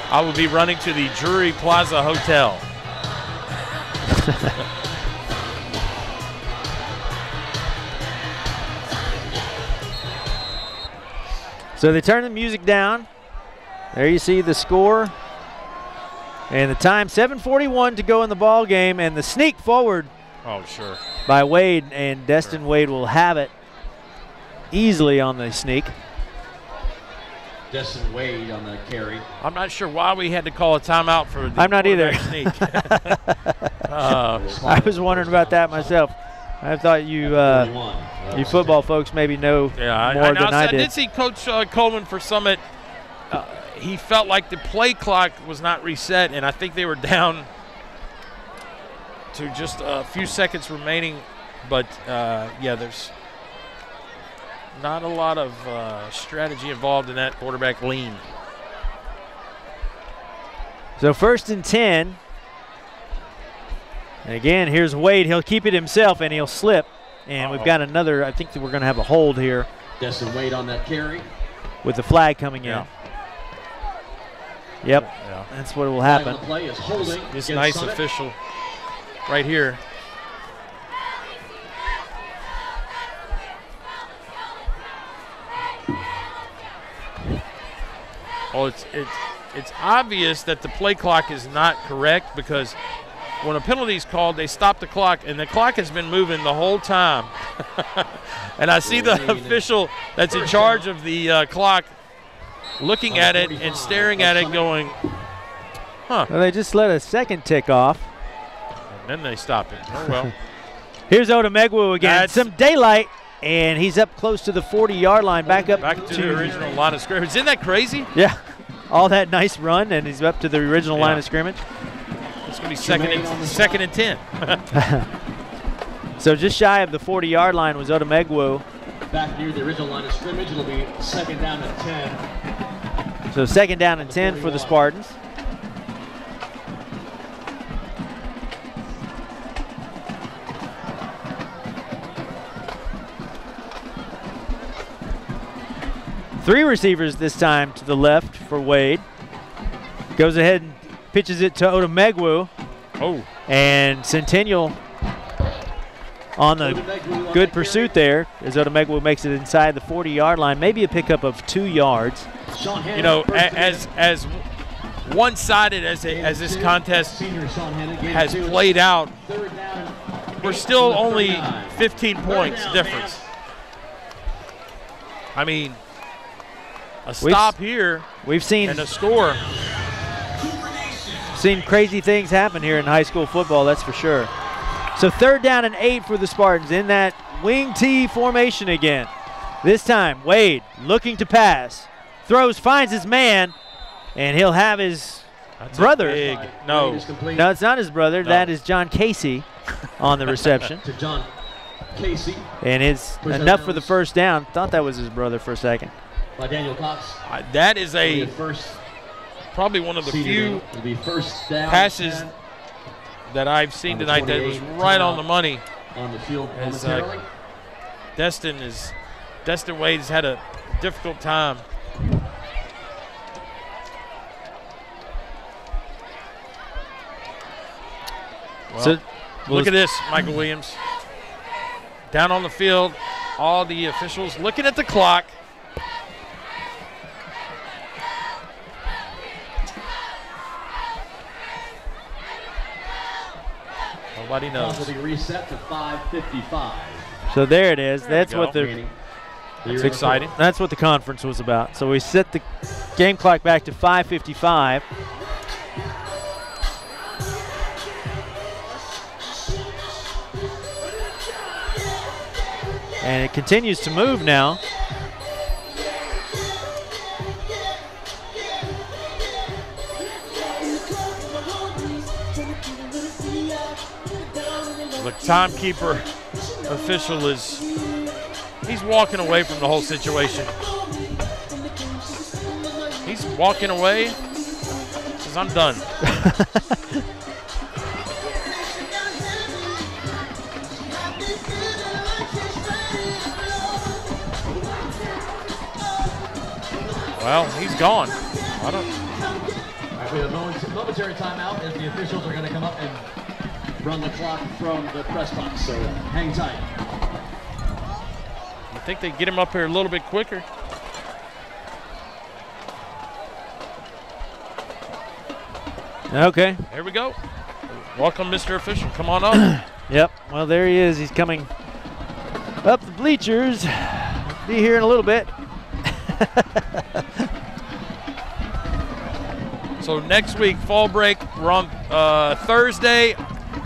I will be running to the Drury Plaza Hotel. So they turn the music down. There you see the score. And the time, 7:41 to go in the ball game, and the sneak forward by Wade, and Destin Wade will have it easily on the sneak. Destin Wade on the carry. I'm not sure why we had to call a timeout for the I'm not either. sneak. I was wondering about that myself. I thought you football folks maybe know more than I did. I did see Coach Coleman for Summit. He felt like the play clock was not reset, and I think they were down to just a few seconds remaining. But, yeah, there's not a lot of strategy involved in that quarterback lean. So 1st and 10. And again, here's Wade. He'll keep it himself, and he'll slip. And we've got another, I think that we're going to have a hold here Destin Wade on that carry. With the flag coming in. Yep, Yeah. that's what will happen. The play is holding. This against nice Summit. official right here. Oh, it's obvious that the play clock is not correct, because when a penalty is called, they stop the clock, and the clock has been moving the whole time. And I see the official that's in charge of the clock looking at it and staring at it going, huh. Well, they just let a second tick off. And then they stop it. Oh, well. Here's Odomegwu again. Some daylight, and he's up close to the 40-yard line, back to the original line of scrimmage. Isn't that crazy? Yeah. All that nice run, and he's up to the original line of scrimmage. It's going to be second and 10. So just shy of the 40-yard line was Odomegwu. Back near the original line of scrimmage, it'll be second down and 10. So second down and 10 for the Spartans. Three receivers this time to the left for Wade. Goes ahead and pitches it to Odomegwu. Oh. And Centennial on the good pursuit there as Odomegwu makes it inside the 40-yard line. Maybe a pickup of 2 yards. You know, as one-sided as this contest has played out, we're still only 15 points difference. I mean, a stop here we've seen and a score. Seen crazy things happen here in high school football, that's for sure. So third down and 8 for the Spartans in that wing T formation again. This time, Wade looking to pass. Throws, finds his man, and he'll have his brother. No, it's not his brother. No. That is John Casey on the reception. To John Casey. And it's enough for the first down. Thought that was his brother for a second. By Daniel Cox. That is probably one of the few passes that I've seen tonight that was right on the money. On the field as Destin Wade has had a difficult time. Well, so look at this, Michael Williams. Down on the field, all the officials looking at the clock. Nobody knows. Will be reset to 5:55. So there it is. That's what That's exciting. That's what the conference was about. So we set the game clock back to 5:55. And it continues to move now. The timekeeper official he's walking away from the whole situation. He's walking away. Says, I'm done. Well, he's gone. I don't. We have a momentary timeout as the officials are going to come up and run the clock from the press box. So hang tight. You think they'd get him up here a little bit quicker? Okay. Here we go. Welcome, Mr. Official. Come on up. Yep. Well, there he is. He's coming up the bleachers. Be here in a little bit. So next week, fall break, we're on Thursday.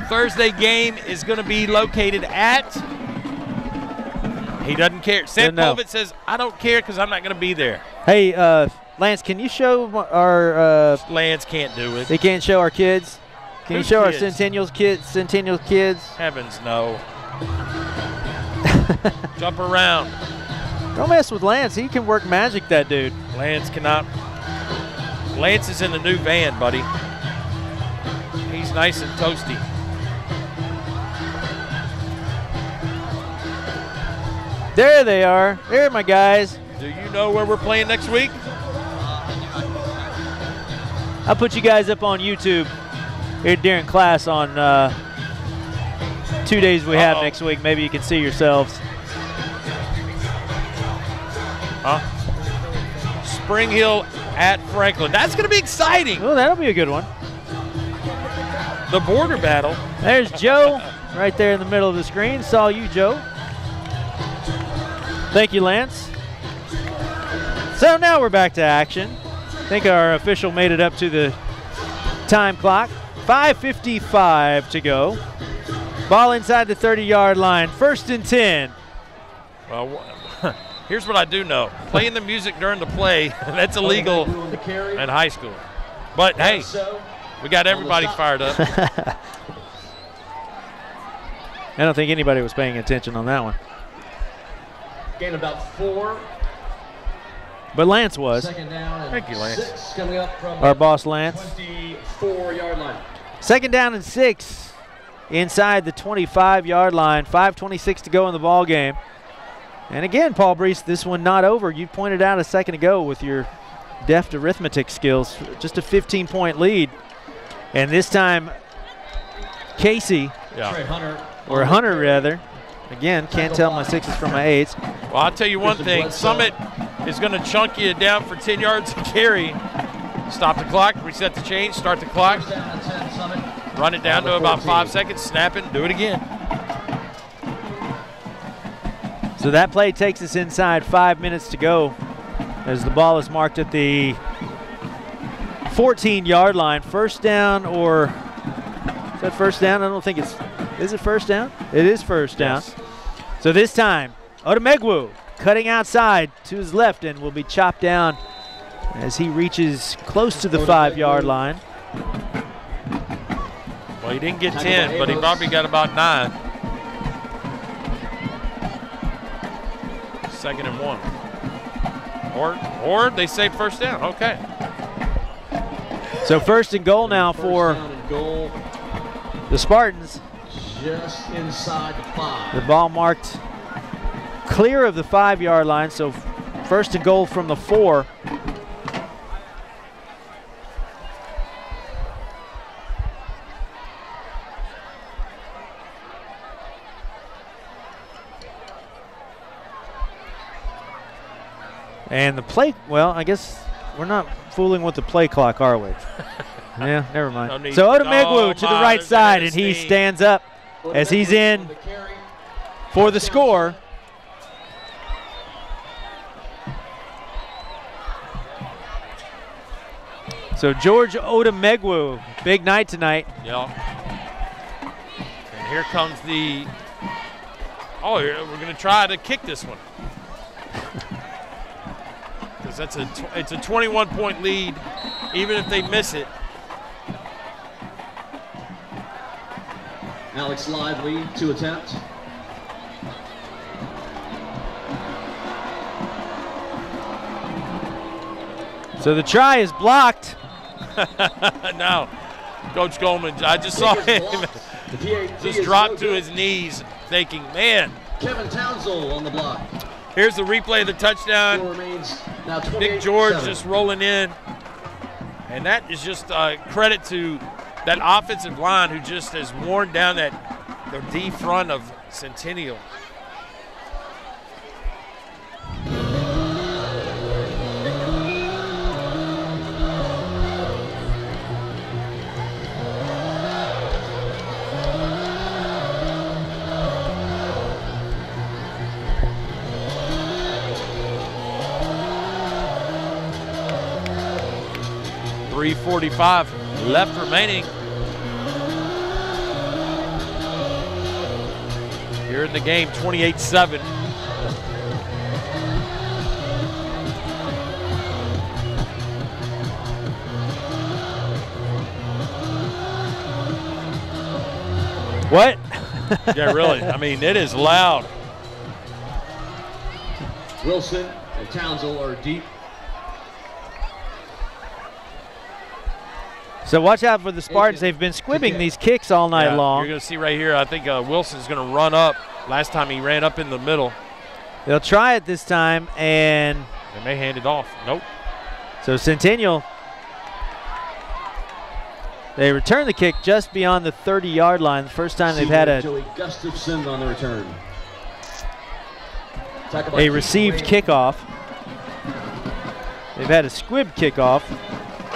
Thursday game is going to be located at, he doesn't care. Sam Colvett says, I don't care because I'm not going to be there. Hey, Lance, can you show our Lance can't do it. They can't show our kids? Can Who's you show kids? our Centennial kids? Heavens, no. Jump around. Don't mess with Lance. He can work magic, that dude. Lance cannot. Lance is in the new van, buddy. He's nice and toasty. There they are. There are my guys. Do you know where we're playing next week? I'll put you guys up on YouTube here during class on 2 days we have next week. Maybe you can see yourselves. Spring Hill at Franklin. That's going to be exciting. Oh, that'll be a good one. The border battle. There's Joe right there in the middle of the screen. Saw you, Joe. Thank you, Lance. So now we're back to action. I think our official made it up to the time clock. 5:55 to go. Ball inside the 30-yard line. 1st and 10. Well, here's what I do know. Playing the music during the play, that's illegal in high school. But, hey, we got everybody fired up. I don't think anybody was paying attention on that one. Gain about 4. But Lance was. Second down and Thank you, Lance. 6 coming up from Our boss, Lance. 24-yard line. 2nd down and 6 inside the 25-yard line. 5:26 to go in the ball game. And again, Paul Breece, this one not over. You pointed out a second ago with your deft arithmetic skills, just a 15-point lead. And this time, Casey, or Hunter rather, again, can't tell my 6s from my 8s. Well, I'll tell you one thing. Summit is going to chunk you down for 10 yards to carry. Stop the clock, reset the chain, start the clock, run it down to about 5 seconds, snap it, and do it again. So that play takes us inside 5 minutes to go as the ball is marked at the 14-yard line. First down, or is that first down? I don't think it's, is it first down? It is first down. Yes. So this time, Odemegwu cutting outside to his left and will be chopped down as he reaches close to the 5-yard line. Well, he didn't get 10, but he probably got about 9. 2nd and 1. Or they say first down. Okay. So 1st and goal now for the Spartans. Just inside the 5. The ball marked clear of the 5-yard line, so 1st and goal from the 4. And the play, well, I guess we're not fooling with the play clock, are we? Yeah, never mind. No So Odemegwu to the right side, and he stands up as he's in for the score. So George Odemegwu, big night tonight. Yeah. And here comes the, oh, we're going to try to kick this one. Because it's a 21-point lead, even if they miss it. Alex Lively to attempt. So the try is blocked. Now, Coach Goldman, I just saw him just drop to his knees thinking, man. Kevin Townsell on the block. Here's the replay of the touchdown. Big George just rolling in. And that is just credit to that offensive line who just has worn down the D front of Centennial. .345 left remaining. Here in the game, 28-7. What? Yeah, really. I mean, it is loud. Wilson and Townsell are deep. So watch out for the Spartans. They've been squibbing these kicks all night long. You're going to see right here, I think Wilson's going to run up. Last time he ran up in the middle. They'll try it this time, and they may hand it off. Nope. So Centennial, they return the kick just beyond the 30-yard line. The first time they've had a Gustafson on the return. Received kickoff. They've had a squib kickoff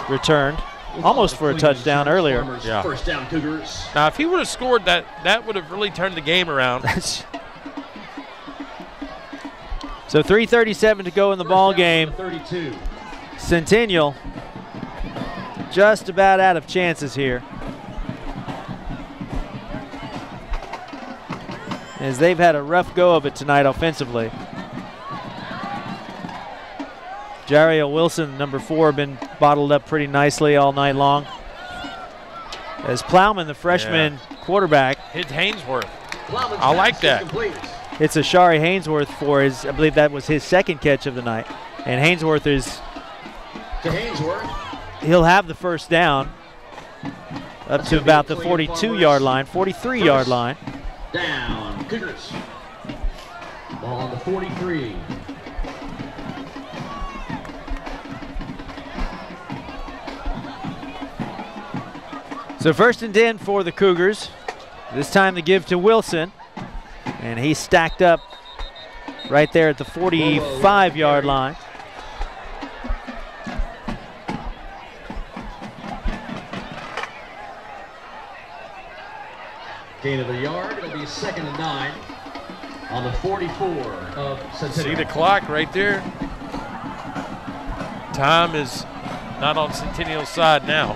returned, almost for a touchdown earlier. Yeah. First down, Cougars. Now, if he would have scored that, that would have really turned the game around. So 3:37 to go in the ball game. 32. Centennial just about out of chances here, as they've had a rough go of it tonight offensively. Jariel Wilson, number 4, been bottled up pretty nicely all night long. As Plowman, the freshman quarterback, hit Hainsworth. I like that. It's a Shari Hainsworth for his, I believe that was his second catch of the night. And Hainsworth is, he'll have the first down up to about the 42-yard line, 43-yard line. Down, Cougars. Ball on the 43. So 1st and 10 for the Cougars. This time the give to Wilson. And he's stacked up right there at the 45-yard line. Gain of a yard. It'll be 2nd and 9 on the 44 of Centennial. See the clock right there? Time is not on Centennial's side now.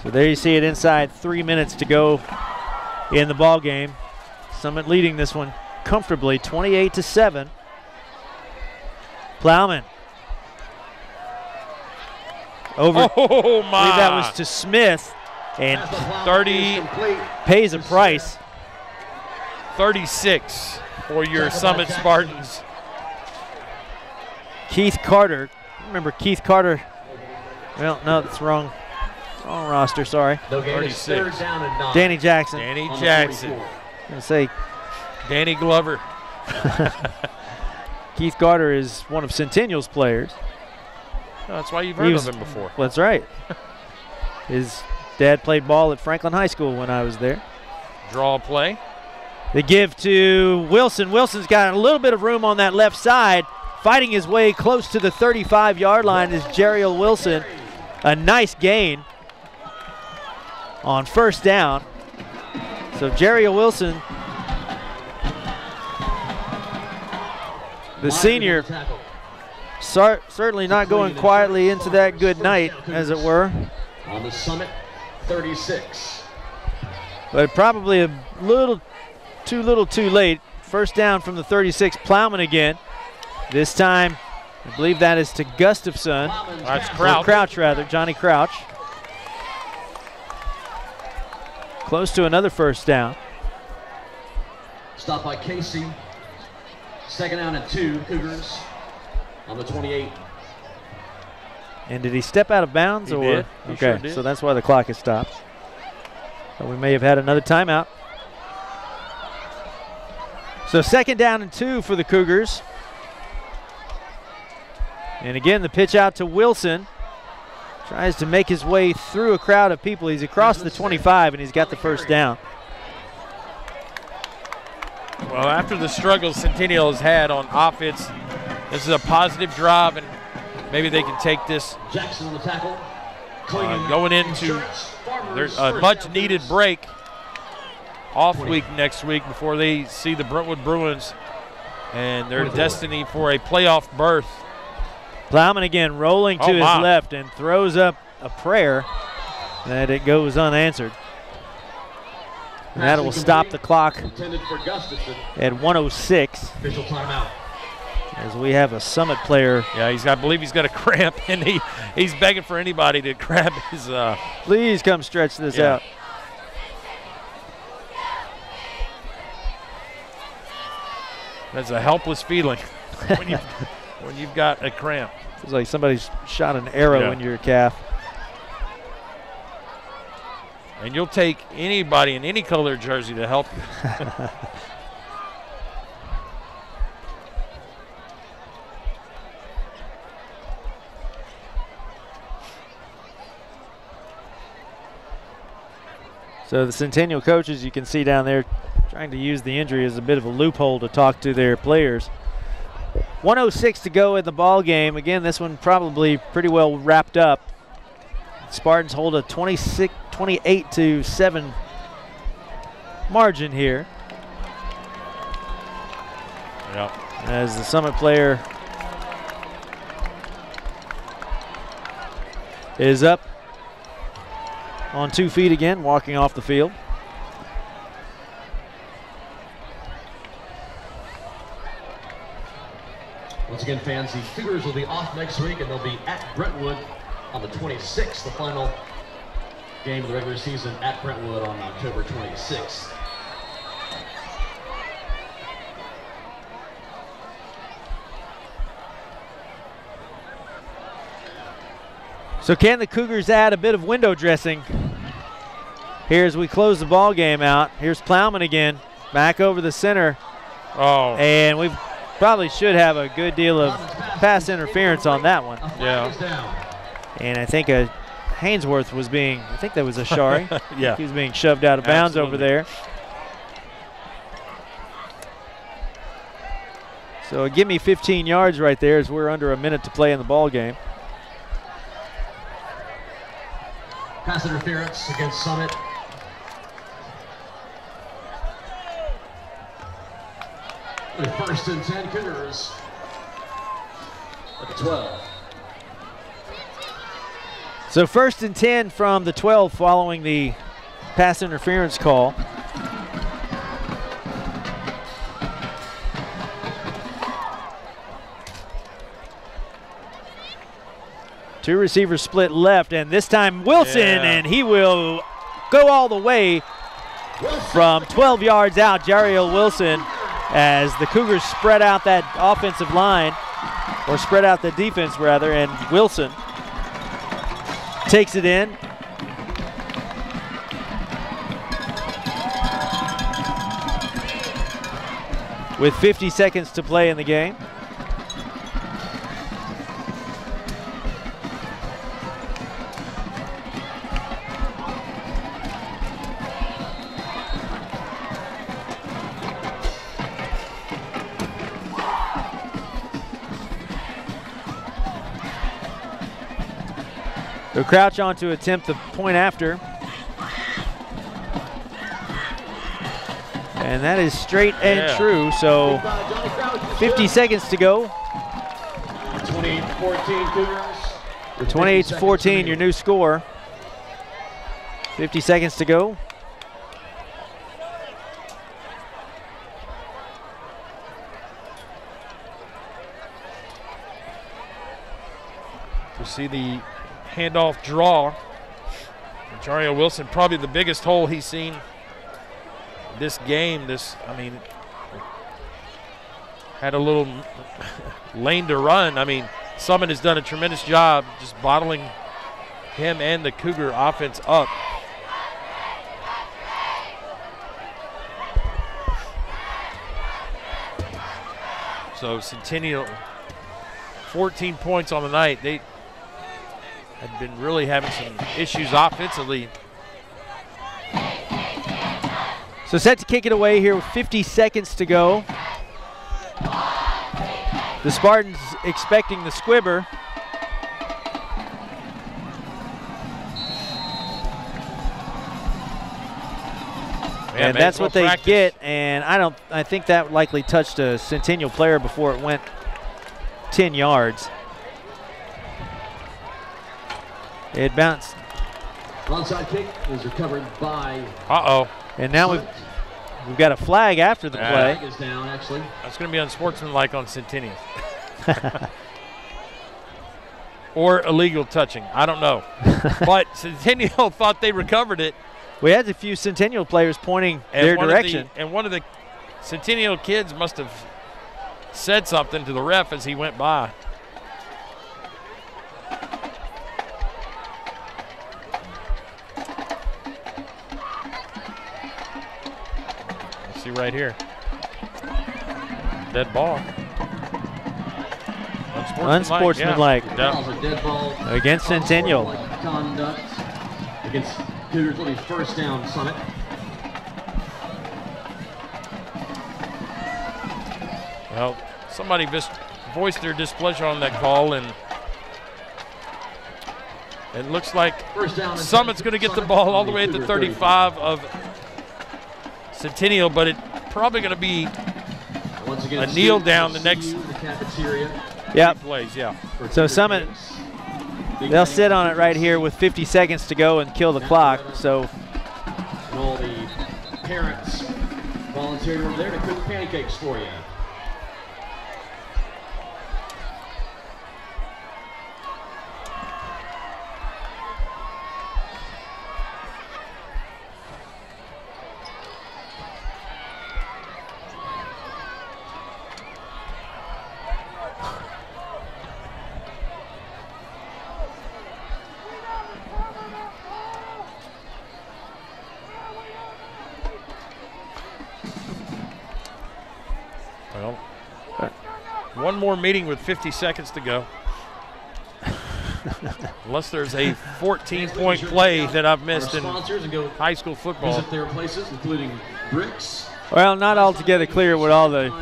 So there you see it, inside 3 minutes to go in the ball game. Summit leading this one comfortably, 28-7. Plowman. Over. Oh my! I believe that was to Smith, and 30 pays a price. 36 for your Summit Spartans. Keith Carter. Remember Keith Carter? Well, no, that's wrong. Wrong roster, sorry. 36. Danny Jackson. Danny Jackson. I'm going to say Danny Glover. Keith Carter is one of Centennial's players. Oh, that's why you've heard of him before. That's right. His dad played ball at Franklin High School when I was there. Draw play. They give to Wilson. Wilson's got a little bit of room on that left side. Fighting his way close to the 35-yard line is Jariel Wilson. A nice gain on 1st down. So Jariel Wilson, the senior, certainly not going quietly into that good night, as it were. On the Summit, 36. But probably a little too late. 1st down from the 36. Plowman again. This time, I believe that is to Gustafson. That's Crouch. Crouch, rather, Johnny Crouch. Close to another 1st down. Stop by Casey. 2nd down and 2, Cougars on the 28. And did he step out of bounds? He or did. He okay, sure did. So that's why the clock is stopped. So we may have had another timeout. So 2nd down and 2 for the Cougars. And again, the pitch out to Wilson. Tries to make his way through a crowd of people. He's across the 25, and he's got the 1st down. Well, after the struggles Centennial has had on offense, this is a positive drive, and maybe they can take this Jackson on the tackle. going into there's a much-needed break off week next week before they see the Brentwood Bruins and their destiny for a playoff berth. Plowman again rolling to his left and throws up a prayer that it goes unanswered. And that will stop the clock at 1:06. Official timeout. As we have a Summit player. Yeah, I believe he's got a cramp, and he's begging for anybody to grab his. Please come stretch this out. That's a helpless feeling when you've got a cramp. It's like somebody's shot an arrow in your calf. And you'll take anybody in any color jersey to help you. So the Centennial coaches, you can see down there, trying to use the injury as a bit of a loophole to talk to their players. 1:06 to go in the ball game. Again, this one probably pretty well wrapped up. Spartans hold a 28-7 margin here. Yep. As the Summit player is up on 2 feet again, walking off the field. Once again, fans, the Cougars will be off next week, and they'll be at Brentwood on the 26th, the final game of the regular season at Brentwood on October 26th. So can the Cougars add a bit of window dressing here as we close the ball game out? Here's Plowman again, back over the center. Oh. And we probably should have a good deal of pass interference on that one. Yeah. And I think Hainsworth was being, I think that was a Shari. Yeah. He was being shoved out of bounds Absolutely. over there. So give me 15 yards right there as we're under a minute to play in the ball game. Pass interference against Summit. The 1st and 10 Cougars at the 12. So 1st and 10 from the 12 following the pass interference call. Two receivers split left, and this time Wilson, and he will go all the way from 12 yards out, Jariel Wilson, as the Cougars spread out that offensive line, or spread out the defense rather, and Wilson takes it in. With 50 seconds to play in the game. They'll crouch on to attempt the point after. And that is straight and true, so 50 seconds to go. 28-14 Cougars. 28-14, your new score. 50 seconds to go. To see the handoff draw. Jariel Wilson, probably the biggest hole he's seen this game. I mean, had a little lane to run. I mean, Summit has done a tremendous job just bottling him and the Cougar offense up. So Centennial, 14 points on the night. They had been really having some issues offensively. So set to kick it away here with 50 seconds to go. The Spartans expecting the squibber. And that's what they get, and I think that likely touched a Centennial player before it went 10 yards. It bounced. Onside kick is recovered by. And now we've got a flag after the play. Flag is down, actually. That's going to be unsportsmanlike on Centennial. Or illegal touching. I don't know. But Centennial thought they recovered it. We had a few Centennial players pointing their direction. And one of the Centennial kids must have said something to the ref as he went by. See right here. Dead ball. Unsportsmanlike. Yeah. Dead ball Against Centennial. conduct against Cougars will be first down, Summit. Well, somebody just voiced their displeasure on that call, and it looks like Summit's going to get the ball all the way at the 35 of Centennial, but it's probably going to be a kneel down the next plays. Yeah. So Summit, they'll sit on it right here with 50 seconds to go and kill the clock. So and all the parents volunteered over there to cook pancakes for you. One more meeting with 50 seconds to go. Unless there's a 14-point play that I've missed in high school football. Visit their places, including Breece. Well, not altogether clear what all the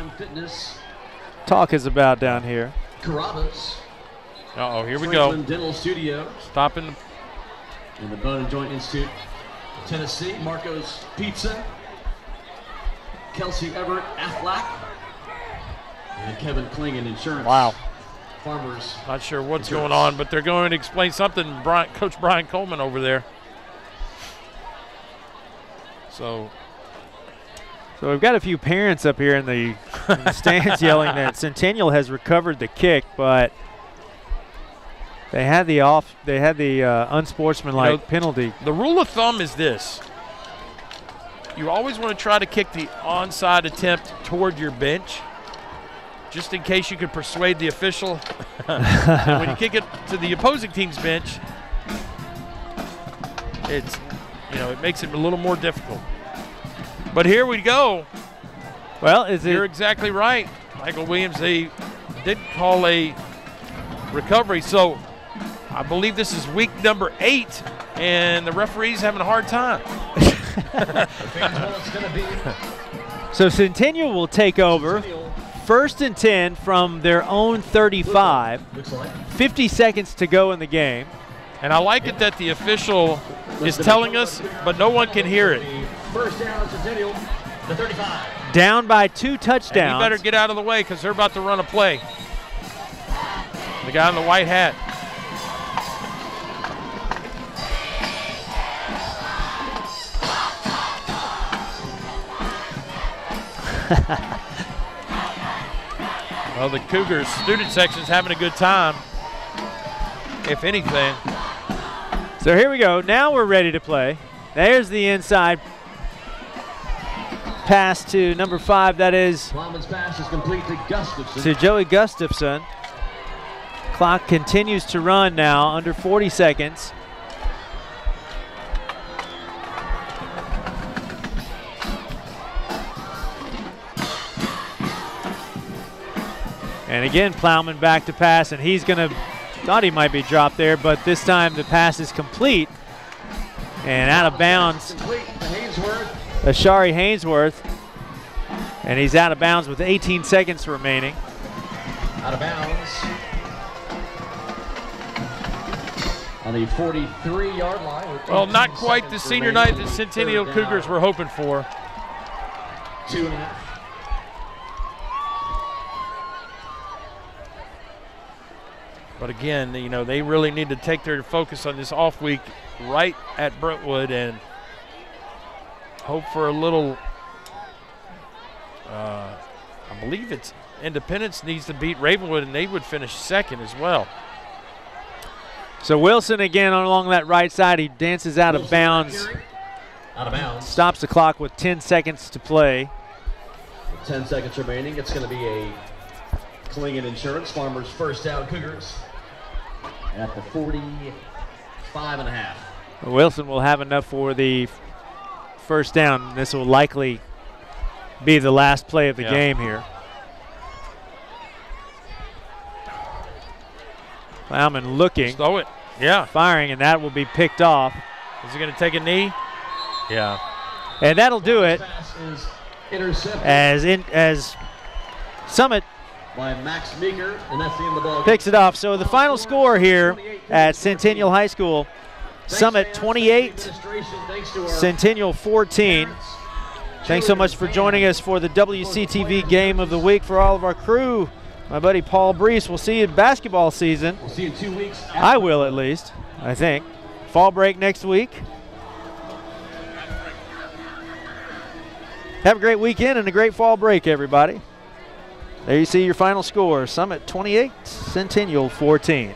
talk is about down here. Uh-oh, here we go. Dental Studio. Stopping. In the Bone and Joint Institute, Tennessee. Marco's Pizza. Kelsey Everett Aflac. And Kevin Klingon Insurance. Wow. Farmers. Not sure what's going on, but they're going to explain something. Coach Brian Coleman over there. So we've got a few parents up here in the stands yelling that Centennial has recovered the kick, but they had the unsportsmanlike penalty. The rule of thumb is this: you always want to try to kick the onside attempt toward your bench, just in case you could persuade the official. And when you kick it to the opposing team's bench, it makes it a little more difficult. But here we go. Well, you're exactly right, Michael Williams. They did call a recovery, so I believe this is week number 8, and the referee's having a hard time. So Centennial will take over. 1st and 10 from their own 35. 50 seconds to go in the game. And I like it that the official is telling us, but no one can hear it. First down, Centennial, the 35. Down by 2 touchdowns. And you better get out of the way because they're about to run a play. The guy in the white hat. Well, the Cougars student section's having a good time, if anything. So here we go. Now we're ready to play. There's the inside pass to number 5. That is pass is complete to Gustafson. To Joey Gustafson. Clock continues to run now, under 40 seconds. And again, Plowman back to pass, and he's going to, thought he might be dropped there, but this time the pass is complete. And out of bounds, Ashari Hainsworth. And he's out of bounds with 18 seconds remaining. Out of bounds. On the 43-yard line. Well, not quite the senior night that Centennial Cougars were hoping for. 2.5. But again, they really need to take their focus on this off week right at Brentwood and hope for a little, I believe it's Independence needs to beat Ravenwood, and they would finish 2nd as well. So Wilson again along that right side. He dances out of bounds. Out of bounds. Stops the clock with 10 seconds to play. 10 seconds remaining. It's going to be a Klingon Insurance Farmers first down Cougars at the 45.5. Wilson will have enough for the first down. This will likely be the last play of the game here. Plowman looking, firing, and that will be picked off. Is he going to take a knee? Yeah. And that'll do it as Summit by Max Meeker, and that's the end of the ball. Picks it off. So the final score here at Centennial High School, Summit 28, Centennial 14. Thanks so much for joining us for the WCTV Game of the Week. For all of our crew, my buddy Paul Breece, we'll see you in basketball season. We'll see you in 2 weeks. I will, at least, I think. Fall break next week. Have a great weekend and a great fall break, everybody. There you see your final score. Summit 28, Centennial 14.